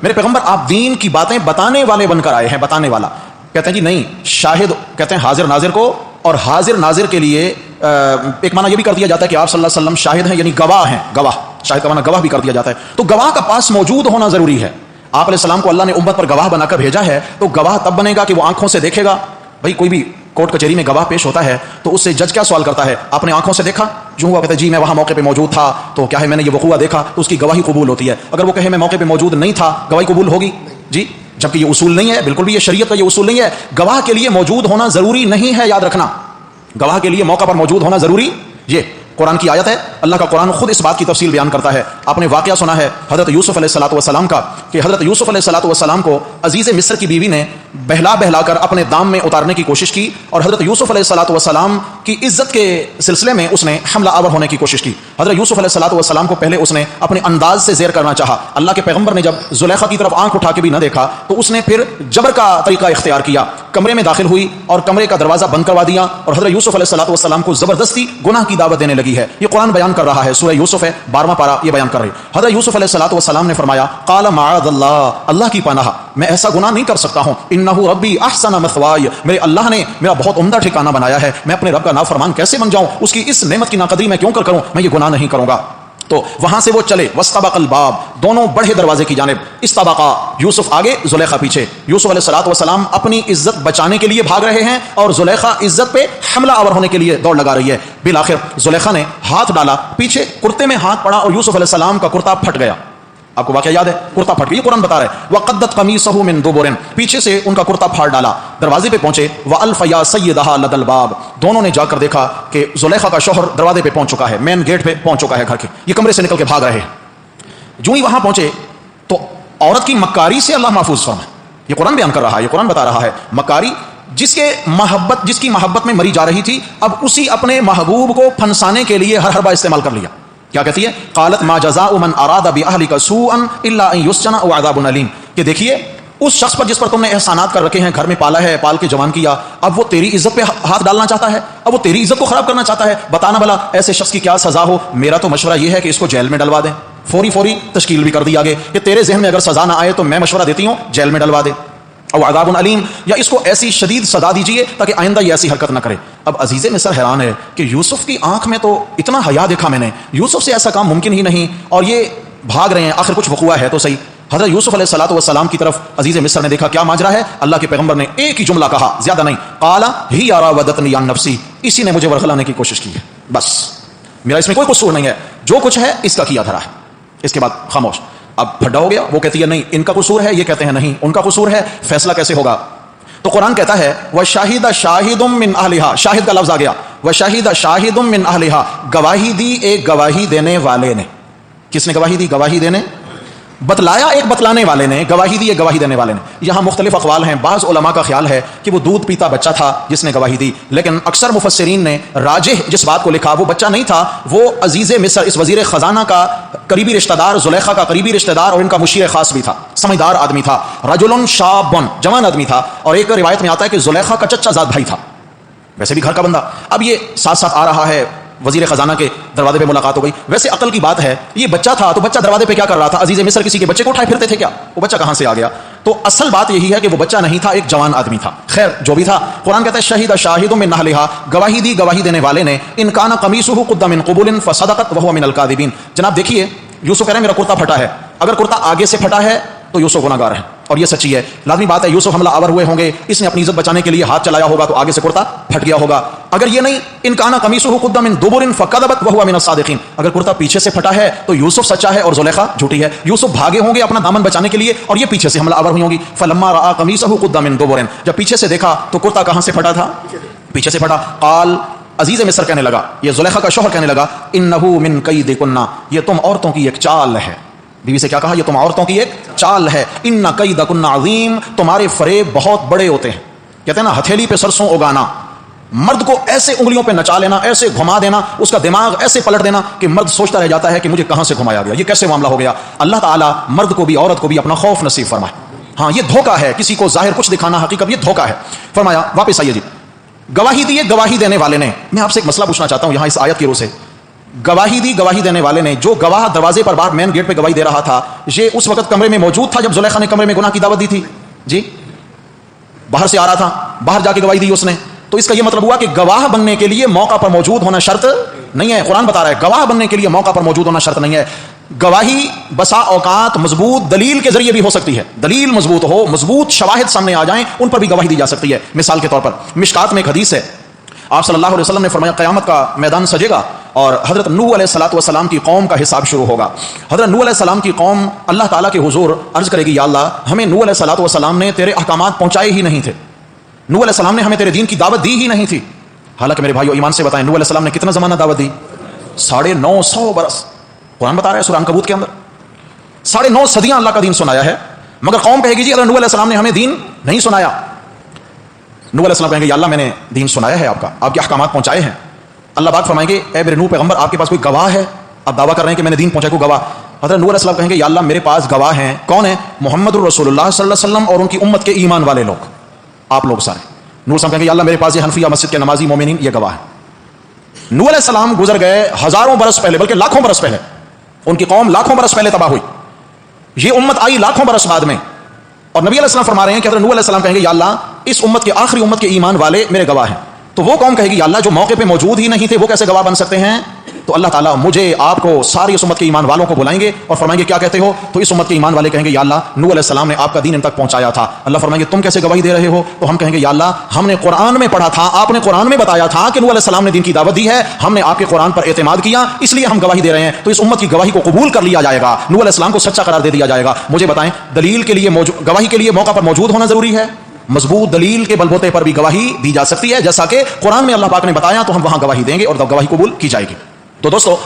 [SPEAKER 1] میرے پیغمبر آپ دین کی باتیں بتانے والے بن کر آئے ہیں. بتانے والا. کہتے ہیں جی نہیں، شاہد کہتے ہیں حاضر ناظر کو، اور حاضر ناظر کے لیے ایک معنی یہ بھی کر دیا جاتا ہے کہ آپ صلی اللہ علیہ وسلم شاہد ہیں، یعنی گواہ ہیں، گواہ، شاہد کا معنی گواہ بھی کر دیا جاتا ہے. تو گواہ کا پاس موجود ہونا ضروری ہے. آپ علیہ السلام کو اللہ نے امت پر گواہ بنا کر بھیجا ہے، تو گواہ تب بنے گا کہ وہ آنکھوں سے دیکھے گا. بھائی کوئی بھی کورٹ کچہری میں گواہ پیش ہوتا ہے تو اس سے جج کیا سوال کرتا ہے؟ آپ نے آنکھوں سے دیکھا؟ جو ہوا کہتا ہے جی میں وہاں موقع پہ موجود تھا، تو کیا ہے میں نے یہ وقوع دیکھا، تو اس کی گواہی قبول ہوتی ہے. اگر وہ کہے میں موقع پہ موجود نہیں تھا، گواہی قبول ہوگی؟ جی، جبکہ یہ اصول نہیں ہے، بالکل بھی یہ شریعت کا یہ اصول نہیں ہے. گواہ کے لیے موجود ہونا ضروری نہیں ہے، یاد رکھنا. گواہ کے لیے موقع پر موجود ہونا ضروری، یہ قرآن کی آیت ہے. اللہ کا قرآن خود اس بات کی تفصیل بیان کرتا ہے. آپ نے واقعہ سنا ہے حضرت یوسف علیہ الصلوۃ والسلام کا، کہ حضرت یوسف علیہ الصلوۃ والسلام کو عزیز مصر کی بیوی نے بہلا کر اپنے دام میں اتارنے کی کوشش کی، اور حضرت یوسف علیہ الصلوۃ والسلام کی عزت کے سلسلے میں اس نے حملہ آور ہونے کی کوشش کی. حضرت یوسف علیہ الصلوۃ والسلام کو پہلے اس نے اپنے انداز سے زیر کرنا چاہا. اللہ کے پیغمبر نے جب زلیخا کی طرف آنکھ اٹھا کے بھی نہ دیکھا تو اس نے پھر جبر کا طریقہ اختیار کیا. کمرے میں داخل ہوئی اور کمرے کا دروازہ بند کروا دیا، اور حضرت یوسف علیہ الصلوۃ والسلام کو زبردستی گناہ کی دعوت دینے لگی ہے. یہ قرآن بیان کر رہا ہے، سورہ یوسف ہے 12واں پارہ، یہ بیان کر رہی. حضرت یوسف علیہ الصلوۃ والسلام نے فرمایا قال معاذ اللہ، اللہ کی پناہ، میں ایسا گناہ نہیں کر سکتا ہوں. انہ ربی احسن مثواي، میرے اللہ نے میرا بہت عمدہ ٹھکانہ بنایا ہے، میں اپنے رب کا نافرمان کیسے بن جاؤں؟ اس کی اس نعمت کی ناقدری میں کیوں کروں؟ میں یہ گناہ نہیں کروں گا. تو وہاں سے وہ چلے، واستبق الباب، دونوں بڑھے دروازے کی جانب. استبقا، یوسف آگے زلیخا پیچھے. یوسف علیہ الصلوۃ والسلام اپنی عزت بچانے کے لیے بھاگ رہے ہیں، اور زلیخا عزت پہ حملہ آور ہونے کے لیے دوڑ لگا رہی ہے. بالآخر زلیخا نے ہاتھ ڈالا، پیچھے کرتے میں ہاتھ پڑا اور یوسف علیہ السلام کا کرتا پھٹ گیا. آپ کو واقعہ یاد ہے؟ کرتا پھٹ گیا، یہ قرآن بتا رہا ہے. وقدت قمیصہ من دبر، پیچھے سے ان کا کرتا پھاڑ ڈالا. دروازے پہ پہنچے، والف یا سیدہا لدى الباب، دونوں نے جا کر دیکھا کہ زلیخا کا شوہر دروازے پہ پہنچ چکا ہے، مین گیٹ پہ پہنچ چکا ہے گھر کے. یہ کمرے سے نکل کے بھاگ رہے ہیں. جو ہی وہاں پہنچے تو عورت کی مکاری سے اللہ محفوظ فرمائے. یہ قرآن بیان کر رہا ہے، یہ قرآن بتا رہا ہے. مکاری، جس کی محبت میں مری جا رہی تھی، اب اسی اپنے محبوب کو پھنسانے کے لیے ہر حربہ استعمال کر لیا. کیا کہتی ہے؟ قالت ما جزاء من اراد باهلك سوءا الا ان يسجن او عذاب الیم، کہ دیکھیے اس شخص پر جس پر تم نے احسانات کر رکھے ہیں، گھر میں پالا ہے، پال کے جوان کیا، اب وہ تیری عزت پہ ہاتھ ڈالنا چاہتا ہے، اب وہ تیری عزت کو خراب کرنا چاہتا ہے. بتانا بھلا ایسے شخص کی کیا سزا ہو؟ میرا تو مشورہ یہ ہے کہ اس کو جیل میں ڈلوا دیں. فوری تشکیل بھی کر دی آگے کہ تیرے ذہن میں اگر سزا نہ آئے تو میں مشورہ دیتی ہوں جیل میں ڈلوا دے، او عذاب علیم، یا اس کو ایسی شدید سزا دیجیے تاکہ آئندہ یہ ایسی حرکت نہ کرے. اب عزیز مصر حیران ہے کہ یوسف کی آنکھ میں تو اتنا حیا دیکھا میں نے، یوسف سے ایسا کام ممکن ہی نہیں، اور یہ بھاگ رہے ہیں. آخر کچھ وقوع ہے تو صحیح. حضرت یوسف علیہ الصلوۃ والسلام کی طرف عزیز مصر نے دیکھا، کیا ماجرا ہے؟ اللہ کے پیغمبر نے ایک ہی جملہ کہا، زیادہ نہیں. قال ہی راودتنی عن نفسی، اسی نے مجھے ورغلانے کی کوشش کی ہے، بس میرا اس میں کوئی قصور نہیں ہے، جو کچھ ہے اس کا کیا دھرا ہے. اس کے بعد خاموش. اب پھڈا ہو گیا. وہ کہتی ہے نہیں ان کا قصور ہے، یہ کہتے ہیں نہیں ان کا قصور ہے. فیصلہ کیسے ہوگا؟ تو قرآن کہتا ہے وَشَهِدَ شَاهِدٌ مِّنْ أَهْلِهَا، شاہد کا لفظ آ گیا. وَشَهِدَ شَاهِدٌ مِّنْ أَهْلِهَا، گواہی دی ایک گواہی دینے والے نے. کس نے گواہی دی؟ گواہی دینے، بتلایا ایک بتلانے والے نے، گواہی دی ایک گواہی دینے والے نے. یہاں مختلف اقوال ہیں. بعض علماء کا خیال ہے کہ وہ دودھ پیتا بچہ تھا جس نے گواہی دی، لیکن اکثر مفسرین نے راجح جس بات کو لکھا وہ بچہ نہیں تھا، وہ عزیز مصر اس وزیر خزانہ کا قریبی رشتہ دار، زلیخا کا قریبی رشتہ دار اور ان کا مشیر خاص بھی تھا، سمجھدار آدمی تھا. رجل شاب، جوان آدمی تھا. اور ایک روایت میں آتا ہے کہ زلیخا کا چچا زاد بھائی تھا، ویسے بھی گھر کا بندہ. اب یہ ساتھ ساتھ آ رہا ہے، وزیر خزانہ کے دروازے پہ ملاقات ہو گئی. ویسے عقل کی بات ہے، یہ بچہ تھا تو بچہ دروازے پہ کیا کر رہا تھا؟ عزیز مصر کسی کے بچے کو اٹھائے پھرتے تھے کیا؟ وہ بچہ کہاں سے آ گیا؟ تو اصل بات یہی ہے کہ وہ بچہ نہیں تھا، ایک جوان آدمی تھا. خیر جو بھی تھا، قرآن کہتا ہے شہید شاہد من اہلہا، گواہی دی گواہی دینے والے نے. ان کان قمیصہ قد من قبل فصدقت وهو من الکاذبین. جناب دیکھیے یوسف کہہ رہے ہیں میرا کرتا پھٹا ہے. اگر کرتا آگے سے پھٹا ہے تو یوسف گناہ گار ہے، اور یہ سچی ہے. لازمی بات ہے یوسف حملہ آور ہوئے ہوں گے، اس نے اپنی عزت بچانے کے لیے ہاتھ چلایا ہوگا تو آگے سے کرتا پھٹ گیا ہوگا. اگر یہ نہیں، ان کان قمیصہ قد من دبر فکذبت وهو من الصادقین، اگر کرتا پیچھے سے پھٹا ہے تو یوسف سچا ہے اور زلیخا جھوٹی ہے. یوسف بھاگے ہوں گے اپنا دامن بچانے کے لیے اور یہ پیچھے سے حملہ آور ہوئی ہوں گی. فلما رأى قمیصہ قد من دبر، جب پیچھے سے دیکھا تو کرتا کہاں سے پھٹا تھا؟ پیچھے سے پھٹا. قال، عزیز مصر کہنے لگا، یہ زلیخا کا شوہر کہنے لگا، انہ من کیدکن، یہ تم عورتوں کی ایک چال ہے. بیوی سے کیا کہا؟ یہ تم عورتوں کی ایک چال ہے. ان کیدکن عظیم، تمہارے فریب بہت بڑے ہوتے ہیں. کہتے ہیں نا ہتھیلی پہ سرسوں اگانا، مرد کو ایسے انگلیوں پہ نچا لینا، ایسے گھما دینا، اس کا دماغ ایسے پلٹ دینا کہ مرد سوچتا رہ جاتا ہے کہ مجھے کہاں سے گھمایا گیا، یہ کیسے معاملہ ہو گیا. اللہ تعالیٰ مرد کو بھی عورت کو بھی اپنا خوف نصیب فرمائے. ہاں یہ دھوکہ ہے، کسی کو ظاہر کچھ دکھانا، حقیقت یہ دھوکہ ہے. فرمایا واپس آئیے جی. گواہی دی گواہی دینے والے نے. میں آپ سے ایک مسئلہ پوچھنا چاہتا ہوں یہاں اس آیت کی روح سے. گواہی دی گواہی دینے والے نے، جو گواہ دروازے پر باہر مین گیٹ پہ گواہی دے رہا تھا، یہ اس وقت کمرے میں موجود تھا جب زلیخا نے کمرے میں گناہ کی دعوت دی تھی؟ جی باہر سے آ رہا تھا, باہر جا کے گواہی دی اس نے, تو اس کا یہ مطلب ہوا کہ گواہ بننے کے لیے موقع پر موجود ہونا شرط نہیں ہے. قرآن بتا رہا ہے گواہ بننے کے لیے موقع پر موجود ہونا شرط نہیں ہے. گواہی بسا اوقات مضبوط دلیل کے ذریعے بھی ہو سکتی ہے, دلیل مضبوط ہو, مضبوط شواہد سامنے آ جائیں, ان پر بھی گواہی دی جا سکتی ہے. مثال کے طور پر مشکات میں ایک حدیث ہے, آپ صلی اللہ علیہ وسلم نے فرمایا قیامت کا میدان سجے گا اور حضرت نوح علیہ السلام کی قوم کا حساب شروع ہوگا. حضرت نوح علیہ السلام کی قوم اللہ تعالیٰ کے حضور عرض کرے گی یا اللہ ہمیں نوح علیہ السلام نے تیرے احکامات پہنچائے ہی نہیں تھے, نوح علیہ السلام نے ہمیں تیرے دین کی دعوت دی ہی نہیں تھی. حالانکہ میرے بھائیو ایمان سے بتائیں نوح علیہ السلام نے کتنا زمانہ دعوت دی؟ 950 برس. قرآن بتا رہا ہے سورہ عنکبوت کے اندر 9.5 صدیاں اللہ کا دین سنایا ہے, مگر قوم کہے گی جی حضرت نوح علیہ السلام نے ہمیں دین نہیں سنایا. نوح علیہ السلام کہیں گے یا اللہ میں نے دین سنایا ہے, آپ کے احکامات پہنچائے ہیں. اللہ پاک فرمائیں گے اے میرے نوح پیغمبر آپ کے پاس کوئی گواہ ہے؟ آپ دعویٰ کر رہے ہیں کہ میں نے دین پہنچایا, کوئی گواہ؟ حضرت نوح علیہ السلام کہیں گے یا اللہ میرے پاس گواہ ہیں. کون ہیں؟ محمد الرسول اللہ صلی اللہ علیہ وسلم اور ان کی امت کے ایمان والے لوگ, آپ لوگ سارے. نوح صاحب کہیں گے یا اللہ میرے پاس یہ حنفیہ مسجد کے نمازی مومنین یہ گواہ ہیں. نوح علیہ السلام گزر گئے ہزاروں برس پہلے, بلکہ لاکھوں برس پہلے. ان کی قوم لاکھوں برس پہلے تباہ ہوئی, یہ امت آئی لاکھوں برس بعد میں. اور نبی علیہ السلام فرما رہے ہیں کہ حضرت نوح علیہ السلام کہیں گے یا اللہ اس امت کے آخری امت کے ایمان والے میرے گواہ ہیں. تو وہ قوم کہے گی یا اللہ جو موقع پہ موجود ہی نہیں تھے وہ کیسے گواہ بن سکتے ہیں؟ تو اللہ تعالیٰ مجھے آپ کو ساری اس امت کے ایمان والوں کو بلائیں گے اور فرمائیں گے کیا کہتے ہو؟ تو اس امت کے ایمان والے کہیں گے یا اللہ نوح علیہ السلام نے آپ کا دین ان تک پہنچایا تھا. اللہ فرمائیں گے تم کیسے گواہی دے رہے ہو؟ تو ہم کہیں گے یا اللہ ہم نے قرآن میں پڑھا تھا, آپ نے قرآن میں بتایا تھا کہ نوح علیہ السلام نے دین کی دعوت دی ہے, ہم نے آپ کے قرآن پر اعتماد کیا اس لیے ہم گواہی دے رہے ہیں. تو اس امت کی گواہی کو قبول کر لیا جائے گا, نوح علیہ السلام کو سچا قرار دے دیا جائے گا. مجھے بتائیں دلیل کے لیے گواہی کے لیے موقع پر موجود ہونا ضروری ہے؟ مضبوط دلیل کے بلبوتے پر بھی گواہی دی جا سکتی ہے, جیسا کہ قرآن میں اللہ پاک نے بتایا تو ہم وہاں گواہی دیں گے اور گواہی قبول کی جائے گی. تو دوستو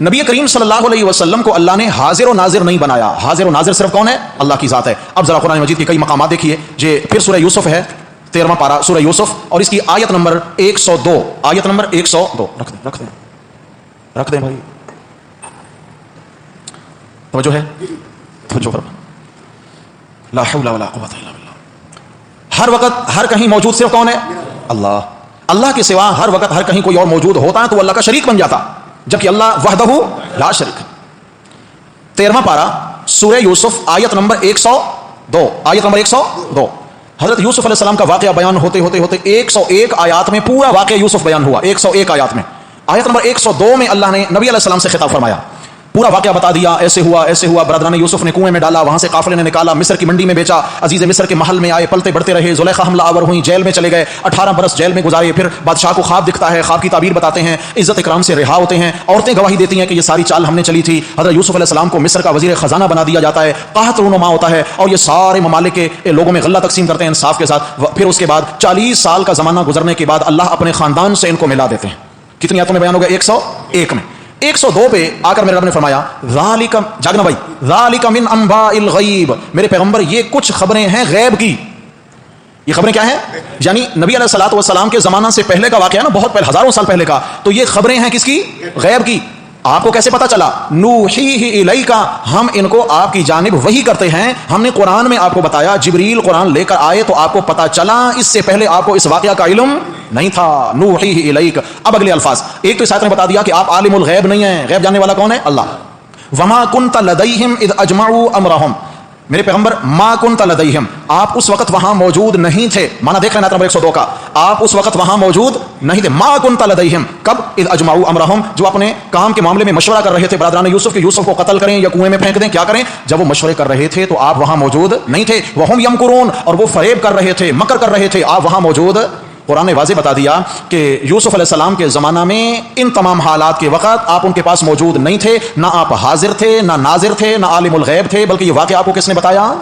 [SPEAKER 1] نبی کریم صلی اللہ علیہ وسلم کو اللہ نے حاضر و ناظر نہیں بنایا. حاضر و ناظر صرف کون ہے؟ اللہ کی ذات ہے. اب ذرا قرآن مجید کے کئی مقامات دیکھیے. یہ پھر سورہ یوسف ہے, 13واں پارہ سورہ یوسف, اور اس کی آیت نمبر 102. آیت نمبر 102 رکھ دیں بھائی, توجہ ہے, توجہ فرما. لا حول ولا قوت الا باللہ. ہر وقت ہر کہیں موجود صرف کون ہے؟ اللہ. اللہ کے سوا ہر وقت ہر کہیں کوئی اور موجود ہوتا ہے تو وہ اللہ کا شریک بن جاتا, جبکہ اللہ وحدہ لا شریک. 13واں پارہ سورہ یوسف آیت نمبر 102. آیت نمبر 102. حضرت یوسف علیہ السلام کا واقعہ بیان ہوتے 101 آیات میں پورا واقعہ یوسف بیان ہوا. 101 آیات میں آیت نمبر 102 میں اللہ نے نبی علیہ السلام سے خطاب فرمایا, پورا واقعہ بتا دیا, ایسے ہوا برادران یوسف نے کنویں میں ڈالا, وہاں سے قافلے نے نکالا, مصر کی منڈی میں بیچا, عزیز مصر کے محل میں آئے, پلتے بڑھتے رہے, زلیخا حملہ آور ہوئی, جیل میں چلے گئے, 18 برس جیل میں گزارے, پھر بادشاہ کو خواب دکھتا ہے, خواب کی تعبیر بتاتے ہیں, عزت اکرام سے رہا ہوتے ہیں, عورتیں گواہی دیتی ہیں کہ یہ ساری چال ہم نے چلی تھی. حضرت یوسف علیہ السلام کو مصر کا وزیر خزانہ بنا دیا جاتا ہے, قحط رونما ہوتا ہے, اور یہ سارے ممالک کے لوگوں میں غلہ تقسیم کرتے ہیں انصاف کے ساتھ. پھر اس کے بعد 40 سال کا زمانہ گزرنے کے بعد اللہ اپنے خاندان سے ان کو ملا دیتے ہیں. کتنی آیتوں میں بیان ہو گیا؟ 101 میں. 102 پہ آ کر میرے رب نے فرمایا ذالک, جاگنا بھائی, ذالک من انباء الغیب, میرے پیغمبر یہ کچھ خبریں ہیں غیب کی. یہ خبریں کیا ہیں؟ یعنی نبی علیہ الصلوۃ والسلام کے زمانہ سے پہلے کا واقعہ نا, بہت پہلے, ہزاروں سال پہلے کا. تو یہ خبریں ہیں کس کی؟ غیب کی. آپ کو کیسے پتا چلا؟ نوحیہ الیک, ہم ان کو آپ کی جانب وحی کرتے ہیں. ہم نے قرآن میں آپ کو بتایا, جبریل قرآن لے کر آئے تو آپ کو پتا چلا, اس سے پہلے آپ کو اس واقعہ کا علم نہیں تھا. نوحیہ الیک. اب اگلے الفاظ, ایک تو اس آیت نے بتا دیا کہ آپ عالم الغیب نہیں ہیں, غیب جاننے والا کون ہے؟ اللہ. وما کنت لدیہم اذ اجمعوا امرہم, میرے پیغمبر ما کنت لدیہم, آپ اس وقت وہاں موجود نہیں تھے. مانا دیکھ رہے ہیں نمبر 102 کا, آپ اس وقت وہاں موجود نہیں تھے. ما کنت لدیہم, کب؟ اذ اجمعوا امرہم, جو اپنے کام کے معاملے میں مشورہ کر رہے تھے برادران یوسف کہ یوسف کو قتل کریں یا کنویں میں پھینک دیں, کیا کریں. جب وہ مشورے کر رہے تھے تو آپ وہاں موجود نہیں تھے. وہم یمکرون, اور وہ فریب کر رہے تھے, مکر کر رہے تھے, آپ وہاں موجود. قرآن نے واضح بتا دیا کہ یوسف علیہ السلام کے زمانہ میں ان تمام حالات کے وقت آپ ان کے پاس موجود نہیں تھے. نہ آپ حاضر تھے, نہ ناظر تھے, نہ عالم الغیب تھے, بلکہ یہ واقعہ آپ کو کس نے بتایا؟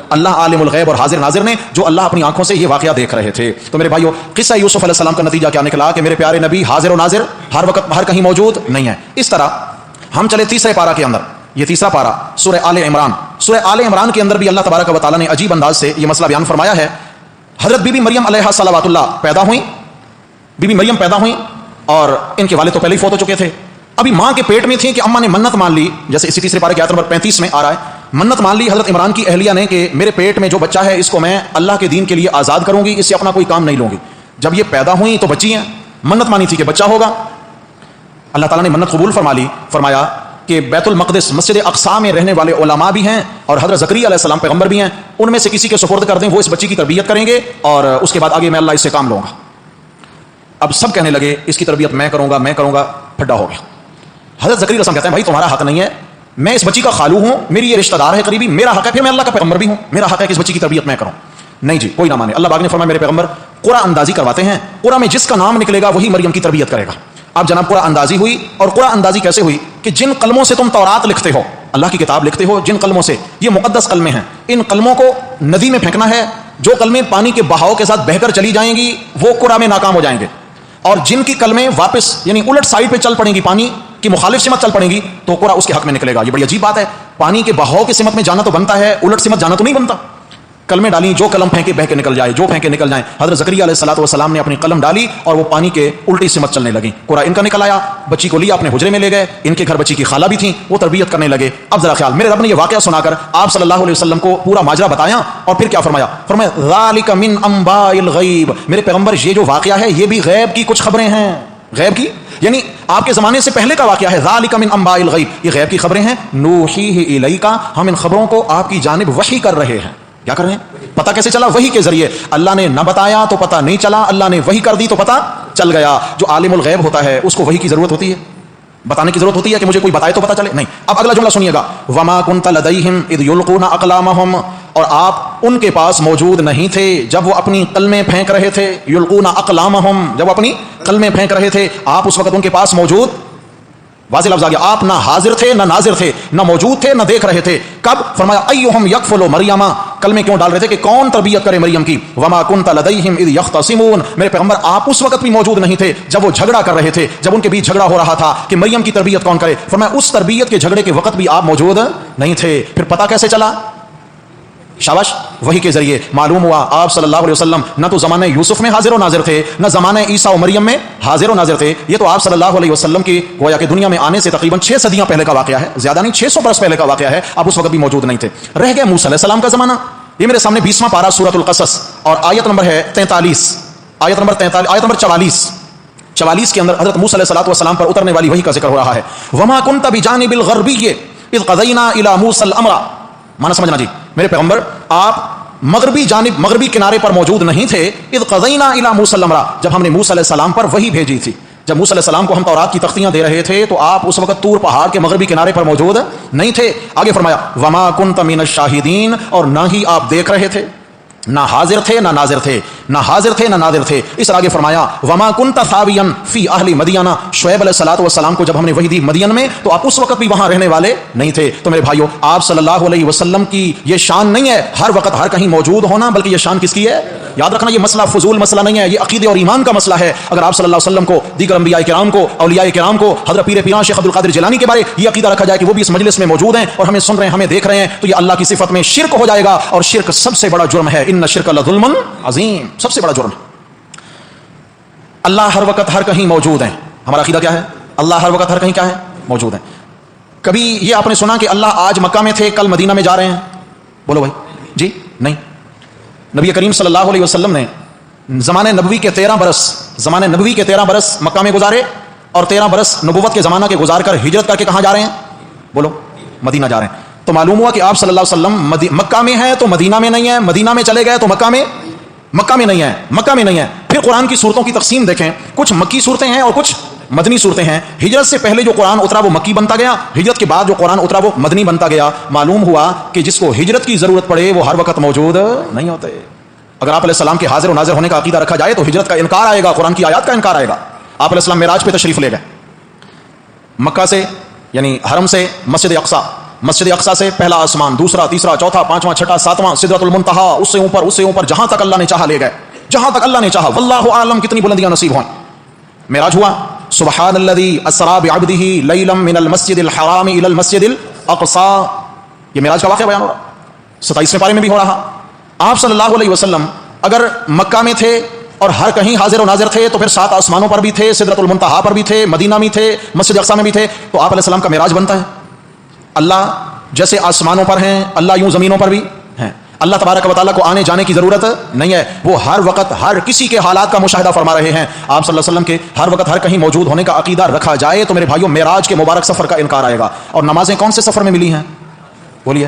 [SPEAKER 1] اللہ عالم الغیب اور حاضر ناظر نے, جو اللہ اپنی آنکھوں سے یہ واقعہ دیکھ رہے تھے. تو میرے بھائیو, قصہ یوسف علیہ السلام کا نتیجہ کیا نکلا کہ میرے پیارے نبی حاضر و ناظر ہر وقت ہر کہیں موجود نہیں ہے. اس طرح ہم چلے تیسرے پارہ کے اندر. یہ تیسرا پارہ سورہ آل عمران. سورہ آل عمران کے اندر بھی اللہ تبارک و تعالیٰ نے عجیب انداز سے یہ مسئلہ بیان فرمایا ہے. حضرت بی بی مریم علیہ صلوات اللہ پیدا ہوئیں, بی بی مریم پیدا ہوئیں, اور ان کے والد تو پہلے ہی فوت ہو چکے تھے. ابھی ماں کے پیٹ میں تھیں کہ اماں نے منت مان لی, جیسے اسی تیسرے پارے کی آیت نمبر 35 میں آ رہا ہے. منت مان لی حضرت عمران کی اہلیہ نے کہ میرے پیٹ میں جو بچہ ہے اس کو میں اللہ کے دین کے لیے آزاد کروں گی, اس سے اپنا کوئی کام نہیں لوں گی. جب یہ پیدا ہوئیں تو بچی ہیں, منت مانی تھی کہ بچہ ہوگا. اللہ تعالیٰ نے منت قبول فرما لی, فرمایا کہ بیت المقدس مسجد اقصی میں رہنے والے علماء بھی ہیں اور حضرت زکریا علیہ السلام پیغمبر بھی ہیں، ان میں سے کسی کے سپرد کر دیں، وہ اس بچی کی تربیت کریں گے اور اس کے بعد آگے میں اللہ اس سے کام لوں گا۔ اب سب کہنے لگے اس کی تربیت میں کروں گا، پھڈا ہو گیا۔ حضرت زکریا علیہ السلام کہتے ہیں بھائی تمہارا حق نہیں ہے، میں اس بچی کا خالو ہوں، میری یہ رشتہ دار ہے قریبی، میرا حق ہے، پھر میں اللہ کا پیغمبر بھی ہوں، میرا حق ہے کہ اس بچی کی تربیت میں کروں۔ نہیں جی، کوئی نہ مانے۔ اللہ پاک نے فرمایا میرے پیغمبر قرآن اندازی کرواتے ہیں، قرآن میں جس کا نام نکلے گا وہی مریم کی تربیت کرے گا۔ اب جناب قرآن اندازی ہوئی، اور قرآن اندازی کیسے ہوئی کہ جن قلموں سے تم تورات لکھتے ہو، اللہ کی کتاب لکھتے ہو، جن قلموں سے، یہ مقدس قلمیں ہیں، ان قلموں کو ندی میں پھینکنا ہے، جو قلمیں پانی کے بہاؤ کے ساتھ بہہ کر چلی جائیں گی وہ قرآن میں ناکام ہو جائیں گے، اور جن کی قلمیں واپس یعنی الٹ سائڈ پہ چل پڑیں گی، پانی کی مخالف سمت چل پڑیں گی، تو قرآن اس کے حق میں نکلے گا۔ یہ بڑی عجیب بات ہے، پانی کے بہاؤ کی سمت میں جانا تو بنتا ہے، الٹ سمت جانا تو نہیں بنتا۔ قلمیں ڈالی، جو قلم پھینکے بہ کے نکل جائے، جو پھینکے نکل جائیں۔ حضرت زکریا علیہ الصلوۃ والسلام نے اپنی قلم ڈالی اور وہ پانی کے الٹی سمت چلنے لگی، قرآن ان کا نکل آیا، بچی کو لیا اپنے حجرے میں لے گئے، ان کے گھر بچی کی خالہ بھی تھیں، وہ تربیت کرنے لگے۔ اب ذرا خیال، میرے رب نے یہ واقعہ سنا کر آپ صلی اللہ علیہ وسلم کو پورا ماجرا بتایا، اور پھر کیا فرمایا؟ فرمایا ذالک من انباء الغیب، میرے پیغمبر یہ جو واقعہ ہے یہ بھی غیب کی کچھ خبریں ہیں، غیب کی یعنی آپ کے زمانے سے پہلے کا واقعہ ہے۔ ذالک من انباء الغیب، یہ غیب کی خبریں ہیں، نوحیہ الیک، ہم ان خبروں کو آپ کی جانب وحی کر رہے ہیں۔ کیا کر رہے ہیں؟ پتہ کیسے چلا؟ وحی کے ذریعے۔ اللہ نے نہ بتایا تو پتہ نہیں چلا، اللہ نے وحی کر دی تو پتہ چل گیا۔ جو عالم الغیب ہوتا ہے اس کو وحی کی ضرورت ہوتی ہے، بتانے کی ضرورت ہوتی ہے کہ مجھے کوئی بتائے تو پتہ چلے؟ نہیں۔ اب اگلا جملہ سنیے گا، وما كنت لديهم اذ يلقون اقلامهم، اور آپ ان کے پاس موجود نہیں تھے جب وہ اپنی قلمیں پھینک رہے تھے، یلقون اقلامهم، جب وہ اپنی قلمیں پھینک رہے تھے، آپ اس وقت ان کے پاس موجود، واضح لفظ آ گیا، آپ نہ حاضر تھے نہ ناظر تھے، نہ موجود تھے نہ دیکھ رہے تھے۔ کب؟ فرمایا ایہم یکفل مریم، کلمے کیوں ڈال رہے تھے کہ کون تربیت کرے مریم کی۔ وما كنت لديهم اذ يختصمون، میرے پیغمبر آپ اس وقت بھی موجود نہیں تھے جب وہ جھگڑا کر رہے تھے، جب ان کے بیچ جھگڑا ہو رہا تھا کہ مریم کی تربیت کون کرے۔ فرمایا اس تربیت کے جھگڑے کے وقت بھی آپ موجود نہیں تھے۔ پھر پتہ کیسے چلا؟ شاباش، وحی کے ذریعے معلوم ہوا آپ صلی اللہ علیہ وسلم نہ تو زمانہ یوسف میں حاضر و ناظر تھے، نہ زمانہ عیسیٰ و مریم میں حاضر و ناظر تھے۔ یہ تو آپ صلی اللہ علیہ وسلم کی گویا کہ دنیا میں آنے سے تقریباً 6 صدیاں پہلے کا واقعہ ہے، زیادہ نہیں 600 برس پہلے کا واقعہ ہے، آپ اس وقت بھی موجود نہیں تھے۔ رہ گیا موسیٰ علیہ السلام کا زمانہ، یہ میرے سامنے 20واں پارہ سورۃ القصص اور آیت نمبر ہے 43، آیت نمبر 44 کے اندر حضرت موسیٰ علیہ السلام پر اترنے والی وحی کا ذکر ہو رہا ہے۔ وما كنت بجانب الغربی اذ قضینا الی موسیٰ الامر، مانا سمجھنا جی، میرے پیغمبر آپ مغربی جانب، مغربی کنارے پر موجود نہیں تھے، اذ قضینا الی موسیٰ الامر، جب ہم نے موسیٰ علیہ السلام پر وحی بھیجی تھی۔ جب موسیٰ علیہ السلام کو ہم تورات کی تختیاں دے رہے تھے تو آپ اس وقت طور پہاڑ کے مغربی کنارے پر موجود نہیں تھے۔ آگے فرمایا وما كنت من الشاہدین، اور نہ ہی آپ دیکھ رہے تھے، نہ حاضر تھے نہ ناظر تھے، نہ حاضر تھے نہ ناظر تھے۔ اس طرح آگے فرمایا وما كنت ثاویا فی اہل مدین، شعیب علیہ الصلوۃ والسلام کو جب ہم نے وحی دی مدین میں تو آپ اس وقت بھی وہاں رہنے والے نہیں تھے۔ تو میرے بھائیو، آپ صلی اللہ علیہ وسلم کی یہ شان نہیں ہے ہر وقت ہر کہیں موجود ہونا، بلکہ یہ شان کس کی ہے؟ یاد رکھنا، یہ مسئلہ فضول مسئلہ نہیں ہے، یہ عقیدے اور ایمان کا مسئلہ ہے۔ اگر آپ صلی اللہ علیہ وسلم کو، دیگر انبیاء کرام کو، اولیاء کرام کو، حضرت پیر پیران شیخ عبد القادر جیلانی کے بارے یہ عقیدہ رکھا جائے کہ وہ بھی اس مجلس میں موجود ہیں اور ہمیں سن رہے ہیں، ہمیں دیکھ رہے ہیں، تو یہ اللہ کی صفت میں شرک ہو جائے گا، اور شرک سب سے بڑا جرم ہے۔ ان الشرک لظلم عظیم، سب سے بڑا جرم۔ اللہ ہر وقت ہر کہیں موجود ہیں، ہمارا عقیدہ کیا ہے؟ اللہ ہر وقت ہر کہیں کیا ہے؟ موجود ہیں۔ کبھی یہ آپ نے سنا کہ اللہ آج مکہ میں تھے کل مدینہ میں جا رہے ہیں؟ بولو بھائی جی، نہیں۔ نبی کریم صلی اللہ علیہ وسلم نے زمانے نبوی کے 13 برس مکہ میں گزارے، اور 13 برس نبوت کے زمانہ کے گزار کر ہجرت کر کے کہاں جا رہے ہیں؟ بولو، مدینہ جا رہے ہیں۔ تو معلوم ہوا کہ آپ صلی اللہ علیہ وسلم مکہ میں ہیں تو مدینہ میں نہیں ہے، مدینہ میں چلے گئے تو مکہ میں نہیں ہے۔ پھر قرآن کی صورتوں کی تقسیم دیکھیں، کچھ مکی صورتیں ہیں اور کچھ مدنی صورتیں ہیں۔ ہجرت سے پہلے جو قرآن اترا وہ مکی بنتا گیا، ہجرت کے بعد جو قرآن اترا وہ مدنی بنتا گیا۔ معلوم ہوا کہ جس کو ہجرت کی ضرورت پڑے وہ ہر وقت موجود نہیں ہوتے۔ اگر آپ علیہ السلام کے حاضر و ناظر ہونے کا عقیدہ رکھا جائے تو ہجرت کا انکار آئے گا، قرآن کی آیات کا انکار آئے گا۔ آپ علیہ السلام معراج پہ تشریف لے گئے، مکہ سے یعنی حرم سے مسجد اقصی سے پہلا آسمان، دوسرا، تیسرا، چوتھا، پانچواں، چھٹا، ساتواں، سدرۃ المنتہا، اس سے اوپر جہاں تک اللہ نے چاہا لے گئے، جہاں تک اللہ نے چاہا۔ واللہ عالم کتنی بلندیاں نصیب ہوں۔ معراج ہوا، سبحان الذی اسری بعبدہ لیلا من المسجد الحرام الی المسجد الاقصی، یہ معراج کا واقعہ بیان ہو رہا، 27ویں پارے میں بھی ہو رہا۔ آپ صلی اللہ علیہ وسلم اگر مکہ میں تھے اور ہر کہیں حاضر و ناظر تھے تو پھر 7 آسمانوں پر بھی تھے، سدرۃ المنتہا پر بھی تھے، مدینہ میں تھے، مسجد اقصی میں بھی تھے، تو آپ علیہ السلام کا معراج بنتا ہے۔ اللہ جیسے آسمانوں پر ہیں، اللہ یوں زمینوں پر بھی ہیں۔ اللہ تبارک و تعالیٰ کو آنے جانے کی ضرورت نہیں ہے، وہ ہر وقت ہر کسی کے حالات کا مشاہدہ فرما رہے ہیں۔ آپ صلی اللہ علیہ وسلم کے ہر وقت ہر کہیں موجود ہونے کا عقیدہ رکھا جائے تو میرے بھائیوں معراج کے مبارک سفر کا انکار آئے گا۔ اور نمازیں کون سے سفر میں ملی ہیں؟ بولیے،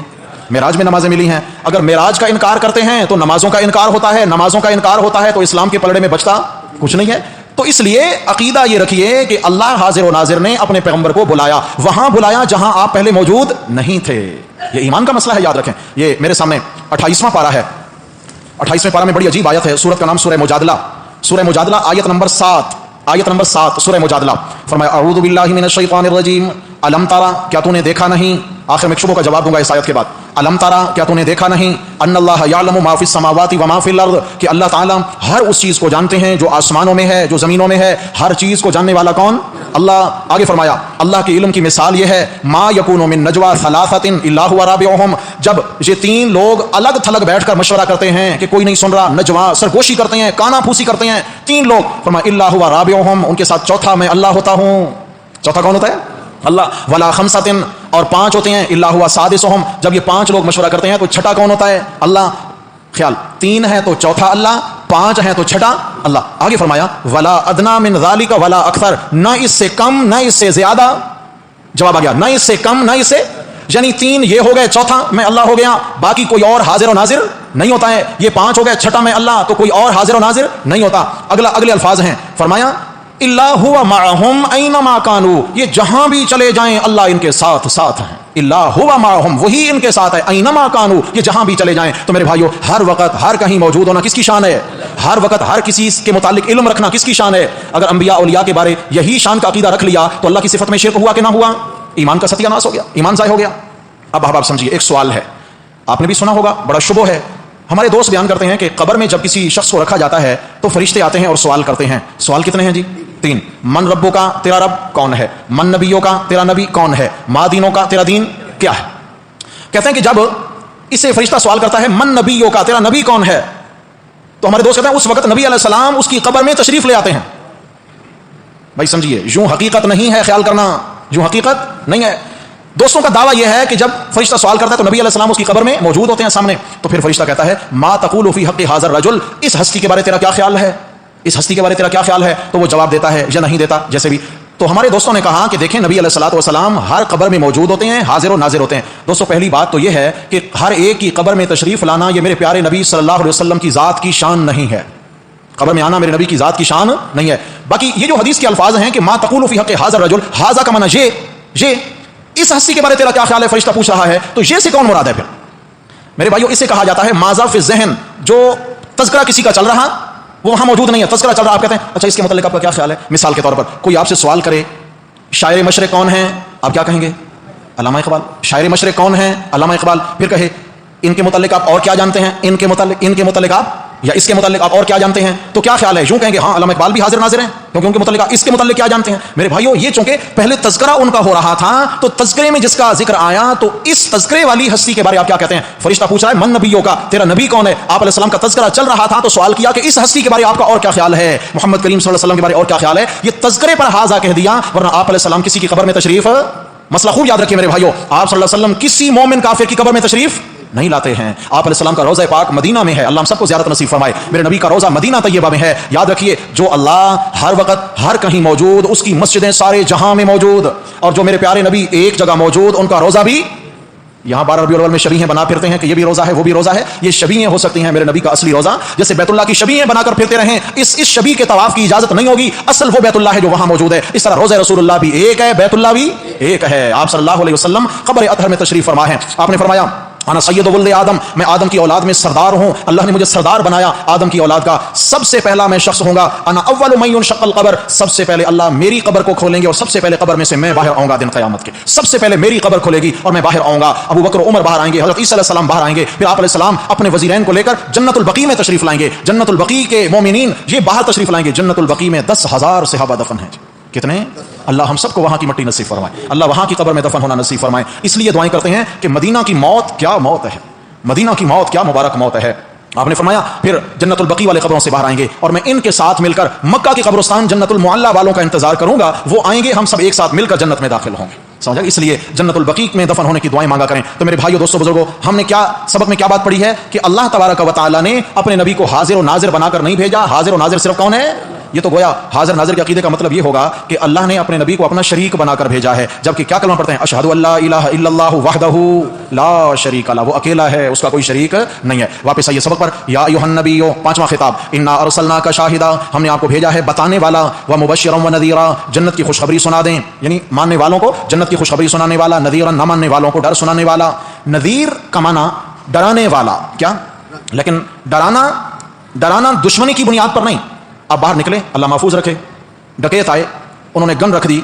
[SPEAKER 1] معراج میں نمازیں ملی ہیں۔ اگر معراج کا انکار کرتے ہیں تو نمازوں کا انکار ہوتا ہے، نمازوں کا انکار ہوتا ہے تو اسلام کے پلڑے میں بچتا کچھ نہیں ہے۔ تو اس لیے عقیدہ یہ رکھیے کہ اللہ حاضر و ناظر نے اپنے پیغمبر کو بلایا، وہاں بلایا جہاں آپ پہلے موجود نہیں تھے۔ یہ ایمان کا مسئلہ ہے، یاد رکھیں۔ یہ میرے سامنے 28واں پارہ ہے۔ 28ویں پارہ میں بڑی عجیب آیت ہے، سورت کا نام سورہ مجادلہ، سورہ مجادلہ آیت نمبر 7 سورہ مجادلہ۔ فرمایا اعوذ باللہ من الشیطان الرجیم الم ترى، کیا تو نے دیکھا نہیں، آخر میں شبہوں کا جواب دوں گا اس آیت کے بعد۔ الم ترى، کیا تو نے دیکھا نہیں، ان اللہ یعلم ما فی السماوات وما فی الارض، کہ اللہ تعالیٰ ہر اس چیز کو جانتے ہیں جو آسمانوں میں ہے جو زمینوں میں ہے، ہر چیز کو جاننے والا کون؟ اللہ۔ آگے فرمایا اللہ کے علم کی مثال یہ ہے، ما یکون من نجوا ثلاثۃ الا هو رابعهم، جب یہ تین لوگ الگ تھلگ بیٹھ کر مشورہ کرتے ہیں کہ کوئی نہیں سن رہا، نجوا سرگوشی کرتے ہیں، کانا پھوسی کرتے ہیں، تین لوگ، فرمایا الا هو رابعهم، ان کے ساتھ چوتھا میں اللہ ہوتا ہوں۔ چوتھا کون ہوتا ہے؟ اللہ۔ ولا خمسۃ، اور پانچ ہوتے ہیں، الا هو سادسهم، جب یہ پانچ لوگ مشورہ کرتے ہیں تو چھٹا کون ہوتا ہے؟ اللہ۔ خیال، تین ہے تو چوتھا اللہ، پانچ ہے تو چھٹا اللہ۔ آگے فرمایا ولا ادنا من ذالک ولا اکثر، نہ اس سے کم نہ اس سے زیادہ۔ جواب آ گیا، نہ اس سے کم نہ اس سے، یعنی تین یہ ہو گئے، چوتھا میں اللہ ہو گیا، باقی کوئی اور حاضر و ناظر نہیں ہوتا ہے۔ یہ پانچ ہو گئے، چھٹا میں اللہ، تو کوئی اور حاضر و ناظر نہیں ہوتا۔ اگلے الفاظ ہیں، فرمایا الا هو معهم اینما کانوا، یہ جہاں بھی چلے جائیں اللہ ان کے ساتھ ساتھ ہیں۔ الا هو معهم، وہی ان کے ساتھ ہے، اینما کانوا، یہ جہاں بھی چلے جائیں۔ تو میرے بھائیو، ہر وقت ہر کہیں موجود ہونا کس کی شان ہے؟ ہر وقت ہر کسی کے متعلق علم رکھنا کس کی شان ہے؟ اگر انبیاء اولیاء کے بارے یہی شان کا عقیدہ رکھ لیا تو اللہ کی صفت میں شرک ہوا کہ نہ ہوا؟ ایمان کا ستیہ ناس ہو گیا، ایمان ضائع ہو گیا۔ اب آپ سمجھیے، ایک سوال ہے، آپ نے بھی سنا ہوگا، بڑا شبہ ہے۔ ہمارے دوست بیان کرتے ہیں کہ قبر میں جب کسی شخص کو رکھا جاتا ہے تو فرشتے آتے ہیں اور سوال کرتے ہیں۔ سوال کتنے ہیں جی؟ 3۔ من ربوں کا، تیرا رب کون ہے؟ من نبیوں کا، تیرا نبی کون ہے؟ ما دینوں کا، تیرا دین کیا ہے؟ کہتے ہیں کہ جب اسے فرشتہ سوال کرتا ہے من نبیوں کا، تیرا نبی کون ہے، تو ہمارے دوست کہتے ہیں اس وقت نبی علیہ السلام اس کی قبر میں تشریف لے آتے ہیں۔ بھائی سمجھیے، یوں حقیقت نہیں ہے، خیال کرنا، یوں حقیقت نہیں ہے۔ دوستوں کا دعویٰ یہ ہے کہ جب فرشتہ سوال کرتا ہے تو نبی علیہ السلام اس کی قبر میں موجود ہوتے ہیں سامنے، تو پھر فرشتہ کہتا ہے ما تقول فی حق ھذا الرجل، اس ہستی کے بارے تیرا کیا خیال ہے، اس ہستی کے بارے تیرا کیا خیال ہے؟ تو وہ جواب دیتا ہے یا نہیں دیتا، جیسے بھی۔ تو ہمارے دوستوں نے کہا کہ دیکھیں نبی علیہ الصلوۃ والسلام ہر قبر میں موجود ہوتے ہیں، حاضر و ناظر ہوتے ہیں۔ دوستوں پہلی بات تو یہ ہے کہ ہر ایک کی قبر میں تشریف لانا یہ میرے پیارے نبی صلی اللہ علیہ وسلم کی ذات کی شان نہیں ہے۔ قبر میں آنا میرے نبی کی ذات کی شان نہیں ہے۔ باقی یہ جو حدیث کے الفاظ ہیں کہ ما تقول فی حق ھذا الرجل، ھذا کا معنی یہ اس ہستی کے بارے تیرا کیا خیال ہے، فرشتہ پوچھ رہا ہے، تو یہ سے کون مراد ہے؟ پھر میرے بھائیو، اسے کہا جاتا ہے ماذا فی الذہن، جو تذکرہ کسی کا چل رہا وہ وہاں موجود نہیں ہے، تذکرہ چل رہا، آپ کہتے ہیں اچھا اس کے متعلق آپ کا کیا خیال ہے؟ مثال کے طور پر کوئی آپ سے سوال کرے شاعر مشرق کون ہیں، آپ کیا کہیں گے؟ علامہ اقبال۔ شاعر مشرق کون ہیں؟ علامہ اقبال۔ پھر کہے ان کے متعلق آپ اور کیا جانتے ہیں، ان کے متعلق آپ یا اس کے متعلق آپ اور کیا جانتے ہیں، تو کیا خیال ہے؟ یوں کہیں گے ہاں علامہ اقبال بھی حاضر ناظر ہیں کیونکہ ان کے متعلق اس کے متعلق کیا جانتے ہیں۔ میرے بھائیو، یہ چونکہ پہلے تذکرہ ان کا ہو رہا تھا تو تذکرے میں جس کا ذکر آیا تو اس تذکرے والی ہستی کے بارے آپ کیا کہتے ہیں؟ فرشتہ پوچھ رہا ہے من نبیوں کا، تیرا نبی کون ہے؟ آپ علیہ السلام کا تذکرہ چل رہا تھا تو سوال کیا کہ اس ہستی کے بارے آپ کا اور کیا خیال ہے، محمد کریم صلی اللہ علیہ وسلم کے بارے اور کیا خیال ہے؟ یہ تذکرے پر حاضہ کہہ دیا، ورنہ آپ علیہ السلام کسی کی قبر میں تشریف، مسئلہ خوب یاد رکھیے میرے بھائیو، آپ صلی اللہ علیہ وسلم کسی مومن کافر کی قبر میں تشریف نہیں لاتے ہیں۔ آپ علیہ السلام کا روضہ پاک مدینہ میں ہے، اللہ ہم سب کو زیارت نصیب فرمائے۔ میرے نبی کا روضہ مدینہ طیبہ میں ہے، یاد رکھیے جو اللہ ہر وقت ہر کہیں موجود، اس کی مسجدیں سارے جہاں میں موجود، اور جو میرے پیارے نبی ایک جگہ موجود، ان کا روضہ بھی یہاں 12 ربیع الاول میں شبیہیں بنا پھرتے ہیں کہ یہ بھی روضہ ہے وہ بھی روضہ ہے۔ یہ شبیہیں ہو سکتی ہیں، میرے نبی کا اصلی روضہ جیسے بیت اللہ کی شبیہیں بنا کر پھرتے رہیں، اس شبیہ کے طواف کی اجازت نہیں ہوگی، اصل وہ بیت اللہ ہے جو وہاں موجود ہے۔ اس طرح روضہ رسول اللہ بھی ایک ہے، بیت اللہ بھی ایک ہے۔ آپ صلی اللہ علیہ وسلم قبر اطہر میں تشریف فرما ہیں۔ آپ نے فرمایا انا سید ولد آدم، میں آدم کی اولاد میں سردار ہوں، اللہ نے مجھے سردار بنایا آدم کی اولاد کا، سب سے پہلا میں شخص ہوں گا، انا اول من ينشق القبر، سب سے پہلے اللہ میری قبر کو کھولیں گے اور سب سے پہلے قبر میں سے میں باہر آؤں گا دن قیامت کے، سب سے پہلے میری قبر کھولے گی اور میں باہر آؤں گا۔ ابو بکر و عمر باہر آئیں گے، حضرت عیسیٰ علیہ السلام باہر آئیں گے، پھر آپ علیہ السلام اپنے وزیرین کو لے کر جنت البقیع میں تشریف لائیں گے، جنت البقیع کے مومنین یہ باہر تشریف لائیں گے۔ جنت البقیع میں 10,000 صحابہ دفن ہیں، کتنے؟ اللہ ہم سب کو وہاں کی مٹی نصیب فرمائے، اللہ وہاں کی قبر میں دفن ہونا نصیب فرمائے۔ اس لیے دعائیں کرتے ہیں کہ مدینہ کی موت کیا موت ہے، مدینہ کی موت کیا مبارک موت ہے۔ آپ نے فرمایا پھر جنت البقیع والے قبروں سے باہر آئیں گے اور میں ان کے ساتھ مل کر مکہ کی قبرستان جنت المعلا والوں کا انتظار کروں گا، وہ آئیں گے، ہم سب ایک ساتھ مل کر جنت میں داخل ہوں گے۔ سمجھا؟ اس لیے جنت البقیع میں دفن ہونے کی دعائیں مانگا کریں. تو میرے بھائیو دوستو بزرگو، ہم نے کیا سبق میں کیا بات پڑھی ہے کہ اللہ تبارک و تعالی نے اپنے نبی کو حاضر و ناظر بنا کر نہیں بھیجا. حاضر و ناظر صرف کون ہے؟ یہ تو گویا حاضر ناظر کے عقیدے کا مطلب یہ ہوگا کہ اللہ نے اپنے نبی کو اپنا شریک بنا کر بھیجا ہے. جبکہ کیا کلمہ پڑھتے ہیں؟ اشہد ان لا الہ الا اللہ وحدہ لا شریک لہ، وہ اکیلا ہے، اس کا کوئی شریک نہیں ہے. واپس آئیے سبق پر. یا ایھا النبی، پانچواں خطاب. انا ارسلناک شاہدا، ہم نے آپ کو بھیجا ہے بتانے والا، و مبشرا و نذیرا، جنت کی خوشخبری سنا دیں، یعنی ماننے والوں کو جنت کی خوشخبری سنانے والا، نذیرا نہ ماننے والوں کو ڈر سنانے والا. نذیر کا معنی ڈرانے والا، کیا؟ لیکن ڈرانا دشمنی کی بنیاد پر نہیں. آپ باہر نکلے، اللہ محفوظ رکھے، ڈکیت آئے، انہوں نے گن رکھ دی،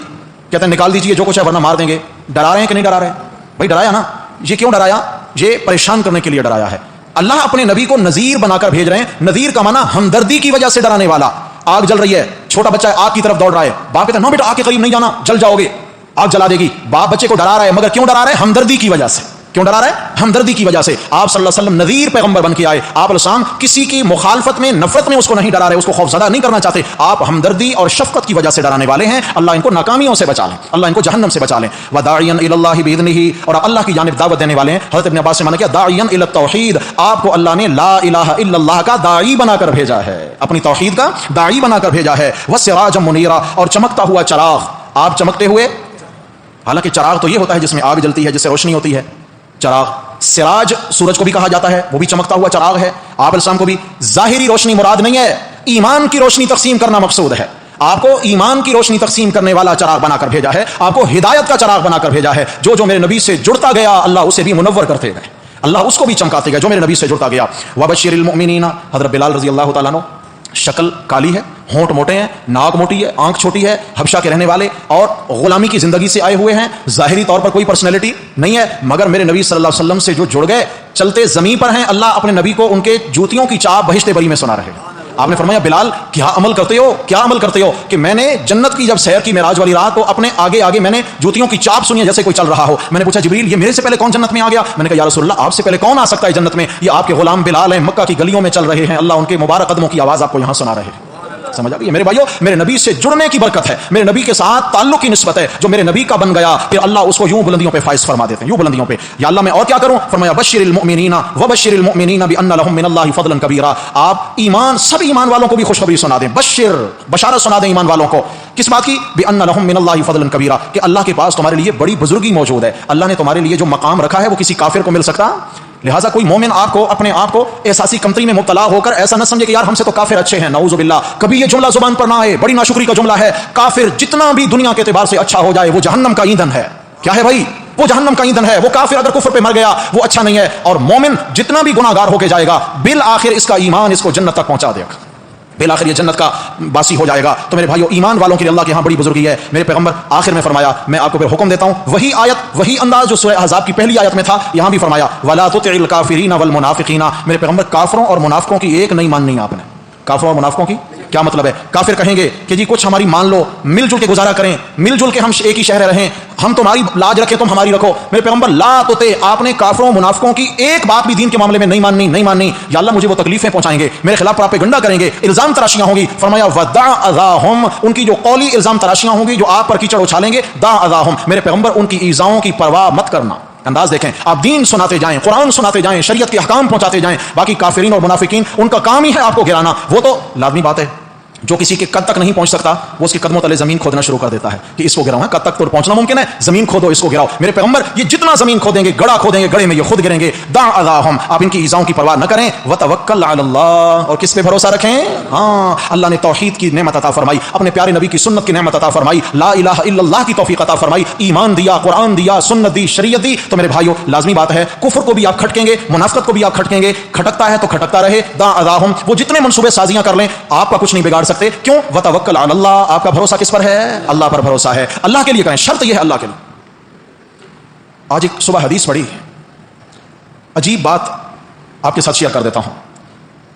[SPEAKER 1] کہتے ہیں نکال دیجئے جو کچھ ہے ورنہ مار دیں گے. ڈرا رہے ہیں کہ نہیں ڈرا رہے؟ بھائی ڈرایا نا. یہ کیوں ڈرایا؟ یہ پریشان کرنے کے لیے ڈرایا ہے. اللہ اپنے نبی کو نذیر بنا کر بھیج رہے ہیں. نذیر کا معنی ہمدردی کی وجہ سے ڈرانے والا. آگ جل رہی ہے، چھوٹا بچہ آگ کی طرف دوڑ رہا ہے، باپ کہتا ہے نو بیٹا آگ کے قریب نہیں جانا، جل جاؤ گے، آگ جلا دے گی. باپ بچے کو ڈرا رہا ہے، مگر کیوں ڈرا رہا ہے؟ ہمدردی کی وجہ سے. کیوں ڈرا رہا ہے؟ ہمدردی کی وجہ سے. آپ صلی اللہ علیہ وسلم نذیر پیغمبر بن کے آئے. آپ علیہ السلام کسی کی مخالفت میں، نفرت میں اس کو نہیں ڈرا رہے، اس کو خوفزدہ نہیں کرنا چاہتے. آپ ہمدردی اور شفقت کی وجہ سے ڈرانے والے ہیں. اللہ ان کو ناکامیوں سے بچا لیں، اللہ ان کو جہنم سے بچا لیں. وداعیا الی اللہ باذنہ، اور اللہ کی جانب دعوت دینے والے ہیں. حضرت ابن عباس سے معنی کیا؟ داعیا الی التوحید، آپ کو اللہ نے لا الہ الا اللہ کا داعی بنا کر بھیجا ہے، اپنی توحید کا داعی بنا کر بھیجا ہے. وسراجا منیرا، اور چمکتا ہوا چراغ. آپ چمکتے ہوئے، حالانکہ چراغ تو یہ ہوتا ہے جس میں آگ جلتی ہے، جس سے روشنی ہوتی ہے. چراغ، سراج سورج کو بھی کہا جاتا ہے، وہ بھی چمکتا ہوا چراغ ہے. آپ علیہ السلام کو بھی ظاہری روشنی مراد نہیں ہے، ایمان کی روشنی تقسیم کرنا مقصود ہے. آپ کو ایمان کی روشنی تقسیم کرنے والا چراغ بنا کر بھیجا ہے. آپ کو ہدایت کا چراغ بنا کر بھیجا ہے. جو میرے نبی سے جڑتا گیا اللہ اسے بھی منور کرتے گئے، اللہ اس کو بھی چمکاتے گئے جو میرے نبی سے جڑتا گیا. وبشر المؤمنین، حضرت بلال رضی اللہ تعالیٰ عنہ، شکل کالی ہے، ہونٹ موٹے ہیں، ناک موٹی ہے، آنکھ چھوٹی ہے، حبشہ کے رہنے والے اور غلامی کی زندگی سے آئے ہوئے ہیں. ظاہری طور پر کوئی پرسنالٹی نہیں ہے، مگر میرے نبی صلی اللہ علیہ وسلم سے جو جڑ گئے، چلتے زمین پر ہیں. اللہ اپنے نبی کو ان کے جوتیوں کی چاپ بہشت بری میں سنا رہے. آپ نے فرمایا بلال کیا عمل کرتے ہو، کیا عمل کرتے ہو، کہ میں نے جنت کی جب سیر کی معراج والی رات تو اپنے آگے آگے میں نے جوتیوں کی چاپ سنی جیسے کوئی چل رہا ہو. میں نے پوچھا جبریل یہ میرے سے پہلے کون جنت میں آ گیا؟ میں نے کہا یا رسول اللہ آپ سے پہلے کون آ سکتا ہے جنت میں؟ یہ آپ کے غلام بلال ہیں، مکہ کی گلیوں میں چل رہے ہیں، اللہ ان کے مبارک قدموں کی آواز آپ کو یہاں سنا رہے ہیں. سمجھ آ گئی؟ میرے بھائیو، میرے نبی سے جڑنے کی برکت ہے، میرے نبی کے ساتھ تعلق کی نسبت ہے. جو میرے نبی کا بن گیا پھر اللہ اس کو یوں بلندیوں پہ فائز فرما دیتے ہیں، یوں بلندیوں پہ. یا اللہ میں اور کیا کروں؟ فرمایا بشر المؤمنین وبشر المؤمنین بان لهم من اللہ فضلا کبیرا. آپ ایمان، سب ایمان والوں کو بھی خوشخبری سنا دیں، بشر، بشارت سنا دیں ایمان والوں کو. کس بات کی؟ بان لهم من اللہ فضلا کبیرا، کہ اللہ کے پاس تمہارے لیے بڑی بزرگی موجود ہے. اللہ نے تمہارے لیے جو مقام رکھا ہے وہ کسی کافر کو مل سکتا؟ لہٰذا کوئی مومن آپ کو اپنے آپ کو احساسی کمتری میں مبتلا ہو کر ایسا نہ سمجھے کہ یار ہم سے تو کافر اچھے ہیں، نعوذ باللہ. کبھی یہ جملہ زبان پر نہ آئے، بڑی ناشکری کا جملہ ہے. کافر جتنا بھی دنیا کے اعتبار سے اچھا ہو جائے وہ جہنم کا ایندھن ہے. کیا ہے بھائی؟ وہ جہنم کا ایندھن ہے. وہ کافر اگر کفر پہ مر گیا وہ اچھا نہیں ہے، اور مومن جتنا بھی گناہ گار ہو کے جائے گا بالآخر اس کا ایمان اس کو جنت تک پہنچا دے گا، بالآخر یہ جنت کا باسی ہو جائے گا. تو میرے بھائیو، ایمان والوں کے لیے اللہ کے ہاں بڑی بزرگی ہے. میرے پیغمبر آخر میں فرمایا، میں آپ کو پھر حکم دیتا ہوں، وہی آیت، وہی انداز جو سورہ احزاب کی پہلی آیت میں تھا، یہاں بھی فرمایا ولا تطع الکافرین والمنافقین. میرے پیغمبر کافروں اور منافقوں کی ایک نہیں ماننی. آپ نے کافروں اور منافقوں کی کیا مطلب ہے؟ کافر کہیں گے کہ جی کچھ ہماری مان لو، مل جل کے گزارا کریں، مل جل کے ہم ایک ہی شہر رہیں، ہم تمہاری لاج رکھیں تم ہماری رکھو. میرے پیغمبر لا تطع، آپ نے کافروں منافقوں کی ایک بات بھی دین کے معاملے میں نہیں ماننی، نہیں ماننی. یا اللہ مجھے وہ تکلیفیں پہنچائیں گے، میرے خلاف پراپیگنڈا کریں گے، الزام تراشیاں ہوں گی. فرمایا ودع اذاہم، ان کی جو قولی الزام تراشیاں ہوں گی، جو آپ پر کیچڑ اچھالیں گے، دع اذاہم. میرے پیغمبر ان کی ایذاؤں کی پرواہ مت کرنا. انداز دیکھیں، آپ دین سناتے جائیں، قرآن سناتے جائیں، شریعت کے احکام پہنچاتے جائیں. باقی کافرین اور منافقین ان کا کام ہی ہے آپ کو گرانا. وہ تو لازمی بات ہے، جو کسی کے قد تک نہیں پہنچ سکتا وہ اس کے قدموں تلے زمین کھودنا شروع کر دیتا ہے کہ اس کو گراؤں. قد تک تو پہنچنا ممکن ہے، زمین کھودو، اس کو گراؤ. میرے پیغمبر یہ جتنا زمین کھودیں گے، گڑا کھودیں گے، گڑے میں یہ خود گریں گے. دع اذاہم، آپ ان کی ایذاؤں کی پرواہ نہ کریں. وتوکل علی اللہ، اور کس پہ بھروسہ رکھیں؟ ہاں، اللہ نے توحید کی نعمت عطا فرمائی، اپنے پیارے نبی کی سنت کی نعمت عطا فرمائی، لا الہ الا اللہ کی توفیق عطا فرمائی، ایمان دیا، قرآن دیا، سنت دی، شریعت دی. تو میرے بھائیو، لازمی بات ہے کفر کو بھی آپ کھٹکیں گے، منافقت کو بھی آپ کھٹکیں گے. کھٹکتا ہے تو کھٹکتا رہے. دع اذاہم، وہ جتنے منصوبے سازیاں کر لیں آپ کا کچھ نہیں بگاڑ سکتے. کیوں؟ وتوکل علی اللہ، آپ کا بھروسہ کس پر ہے؟ اللہ پر بھروسہ ہے. اللہ کے لیے کریں، شرط یہ ہے اللہ کے لیے. آج ایک صبح حدیث پڑھی، عجیب بات آپ کے ساتھ شیئر کر دیتا ہوں.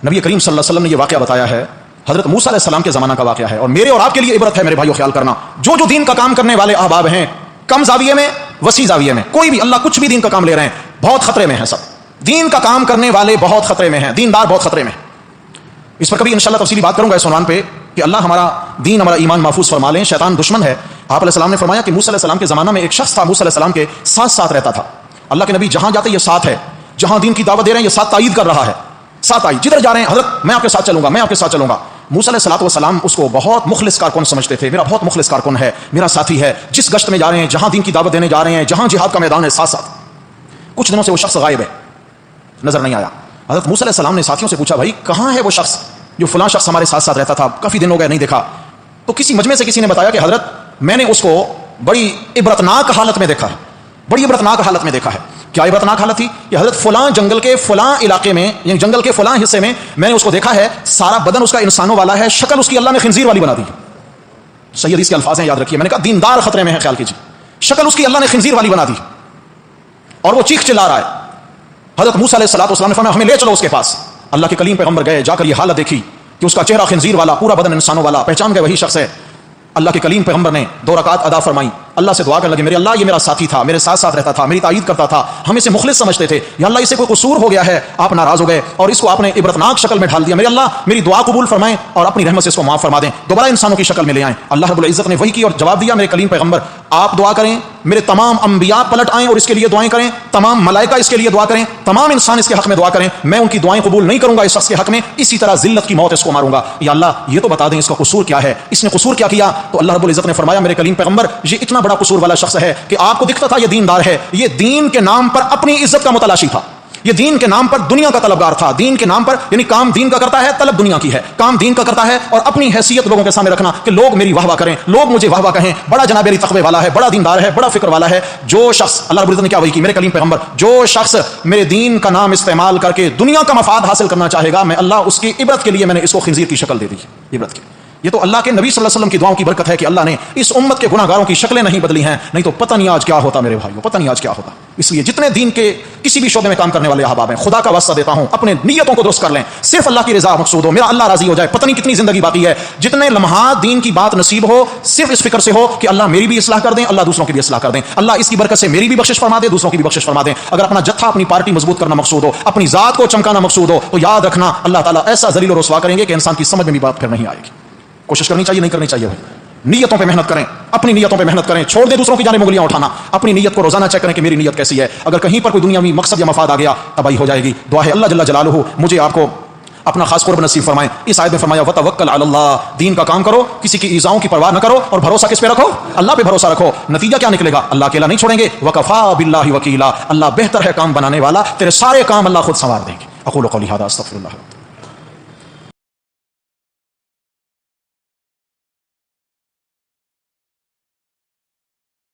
[SPEAKER 1] نبی کریم صلی اللہ علیہ وسلم نے یہ واقعہ بتایا ہے، حضرت موسیٰ علیہ السلام کے زمانہ کا واقعہ ہے، اور میرے اور آپ کے لیے عبرت ہے. میرے بھائیو خیال کرنا، جو دین کا کام کرنے والے احباب ہیں، کم زاویے میں، وسیع زاویے میں، کوئی بھی، اللہ کچھ بھی دین کا کام لے رہے ہیں، بہت خطرے میں ہیں. سب دین کا کام کرنے والے بہت خطرے میں ہیں، دیندار بہت خطرے میں. اس پر کبھی انشاءاللہ تفصیلی بات کروں گا اس عنوان پہ کہ اللہ ہمارا دین، ہمارا ایمان محفوظ فرما لیں. شیطان دشمن ہے، آپ علیہ السلام نے فرمایا کہ موسیٰ علیہ السلام کے زمانہ میں ایک شخص تھا، موسیٰ علیہ السلام کے ساتھ ساتھ رہتا تھا. اللہ کے نبی جہاں جاتے یہ ساتھ ہے، جہاں دین کی دعوت دے رہے ہیں یہ ساتھ تائید کر رہا ہے، ساتھ آئی، جدھر جا رہے ہیں حضرت میں آپ کے ساتھ چلوں گا، میں آپ کے ساتھ چلوں گا. موسیٰ علیہ الصلوۃ والسلام اس کو بہت مخلص کارکن سمجھتے تھے، میرا بہت مخلص کارکن ہے، میرا ساتھی ہے، جس گشت میں جا رہے ہیں، جہاں دین کی دعوت دینے جا رہے ہیں، جہاں جہاد کا میدان ہے، ساتھ ساتھ. کچھ دنوں سے وہ شخص غائب ہے، نظر نہیں آیا. حضرت موسیٰ علیہ السلام نے ساتھیوں سے پوچھا بھائی کہاں ہے وہ شخص جو فلاں شخص ہمارے ساتھ ساتھ رہتا تھا، کافی دن ہو گئے نہیں دیکھا. تو کسی مجمع سے کسی نے بتایا کہ حضرت میں نے اس کو بڑی عبرتناک حالت میں دیکھا ہے، بڑی عبرتناک حالت میں دیکھا ہے. کیا عبرتناک حالت تھی؟ کہ حضرت فلاں جنگل کے فلاں علاقے میں، یعنی جنگل کے فلاں حصے میں نے اس کو دیکھا ہے، سارا بدن اس کا انسانوں والا ہے، شکل اس کی اللہ نے خنزیر والی بنا دی. صحیح حدیث کے الفاظ ہیں، یاد رکھیے. میں نے کہا دیندار خطرے میں ہے، خیال کیجیے. شکل اس کی اللہ نے خنزیر والی بنا دی اور وہ چیخ چلا رہا ہے. حضرت موسیٰ علیہ السلام نے فرمایا ہمیں لے چلو اس کے پاس. اللہ کے کلیم پیغمبر گئے، جا کر یہ حالت دیکھی کہ اس کا چہرہ خنزیر والا، پورا بدن انسانوں والا. پہچان گئے وہی شخص ہے. اللہ کے کلیم پیغمبر نے 2 رکعت ادا فرمائی، اللہ سے دعا کرنے لگے میرے اللہ یہ میرا ساتھی تھا، میرے ساتھ ساتھ رہتا تھا، میری تائید کرتا تھا، ہم اسے مخلص سمجھتے تھے، یا اللہ اسے کوئی قصور ہو گیا ہے، آپ ناراض ہو گئے اور اس کو آپ نے عبرتناک شکل میں ڈھال دیا. میرے اللہ میری دعا قبول فرمائیں اور اپنی رحمت سے اس کو معاف فرما دیں، دوبارہ انسانوں کی شکل میں لے آئیں. اللہ رب العزت نے وہی کی اور جواب دیا میرے کلیم پیغمبر آپ دعا کریں، میرے تمام انبیاء پلٹ آئیں اور اس کے لیے دعائیں کریں، تمام ملائکہ اس کے لیے دعا کریں، تمام انسان اس کے حق میں دعا کریں، میں ان کی دعائیں قبول نہیں کروں گا اس شخص کے حق میں، اسی طرح ذلت کی موت اس کو ماروں گا. یا اللہ یہ تو بتا دیں اس کا قصور کیا ہے، اس نے قصور کیا کیا؟ تو اللہ رب العزت نے فرمایا میرے کلیم پیغمبر یہ اتنا بڑا قصور والا شخص ہے کہ آپ کو دکھتا تھا یہ دیندار ہے، یہ دین کے نام پر اپنی عزت کا متلاشی تھا، یہ دین کے نام پر دنیا کا طلبگار تھا. دین کے نام پر یعنی کام دین کا کرتا ہے، طلب دنیا کی ہے. کام دین کا کرتا ہے اور اپنی حیثیت لوگوں کے سامنے رکھنا کہ لوگ میری واہ واہ کریں، لوگ مجھے واہ واہ کہیں، بڑا جناب علی تقوی والا ہے، بڑا دیندار ہے، بڑا فکر والا ہے. جو شخص اللہ رب العزت نے کیا وہی کی میرے کلیم پیغمبر، جو شخص میرے دین کا نام استعمال کر کے دنیا کا مفاد حاصل کرنا چاہے گا، میں اللہ اس کی عبرت کے لیے میں نے اس کو خنزیر کی شکل دے دی. عبرت کی یہ تو اللہ کے نبی صلی اللہ علیہ وسلم کی دعاؤں کی برکت ہے کہ اللہ نے اس امت کے گناہگاروں کی شکلیں نہیں بدلی ہیں، نہیں تو پتہ نہیں آج کیا ہوتا میرے بھائیوں، پتہ نہیں آج کیا ہوتا. اس لیے جتنے دین کے کسی بھی شعبے میں کام کرنے والے احباب ہیں، خدا کا واسطہ دیتا ہوں اپنے نیتوں کو درست کر لیں، صرف اللہ کی رضا مقصود ہو، میرا اللہ راضی ہو جائے. پتہ نہیں کتنی زندگی باقی ہے، جتنے لمحات دین کی بات نصیب ہو صرف اس فکر سے ہو کہ اللہ میری بھی اصلاح کر دیں، اللہ دوسروں کی بھی اصلاح کر دیں، اللہ اس کی برکت سے میری بھی بخشش فرما دے، دوسروں کی بھی بخشش فرما دیں. اگر اپنا جتھا اپنی پارٹی مضبوط کرنا مقصود ہو، اپنی ذات کو چمکانا مقصود ہو، تو یاد رکھنا اللہ تعالیٰ ایسا ذلیل و رسوا کریں گے کہ انسان کی سمجھ میں بھی بات پھر نہیں آئے گی. کوشش کرنی چاہیے، نہیں کرنی چاہیے بھائی. نیتوں پہ محنت کریں، اپنی نیتوں پہ محنت کریں، چھوڑ دیں دوسروں کی جانب انگلیاں اٹھانا. اپنی نیت کو روزانہ چیک کریں کہ میری نیت کیسی ہے. اگر کہیں پر کوئی دنیاوی مقصد یا مفاد آ گیا تباہی ہو جائے گی. دعا ہے اللہ جل جلالہ مجھے آپ کو اپنا خاص قرب نصیب فرمائیں. اس آیت میں فرمایا وتوکل علی اللہ، دین کا کام کرو، کسی کی ایذاؤں کی پرواہ نہ کرو اور بھروسہ کس پہ رکھو؟ اللہ پہ بھروسہ رکھو. نتیجہ کیا نکلے گا؟ اللہ اکیلا نہیں چھوڑیں گے. وکفا باللہ وکیلا، اللہ بہتر ہے کام بنانے والا، تیرے سارے کام اللہ خود سنوار دیں گے. اقول قولی ھذا استغفر اللہ.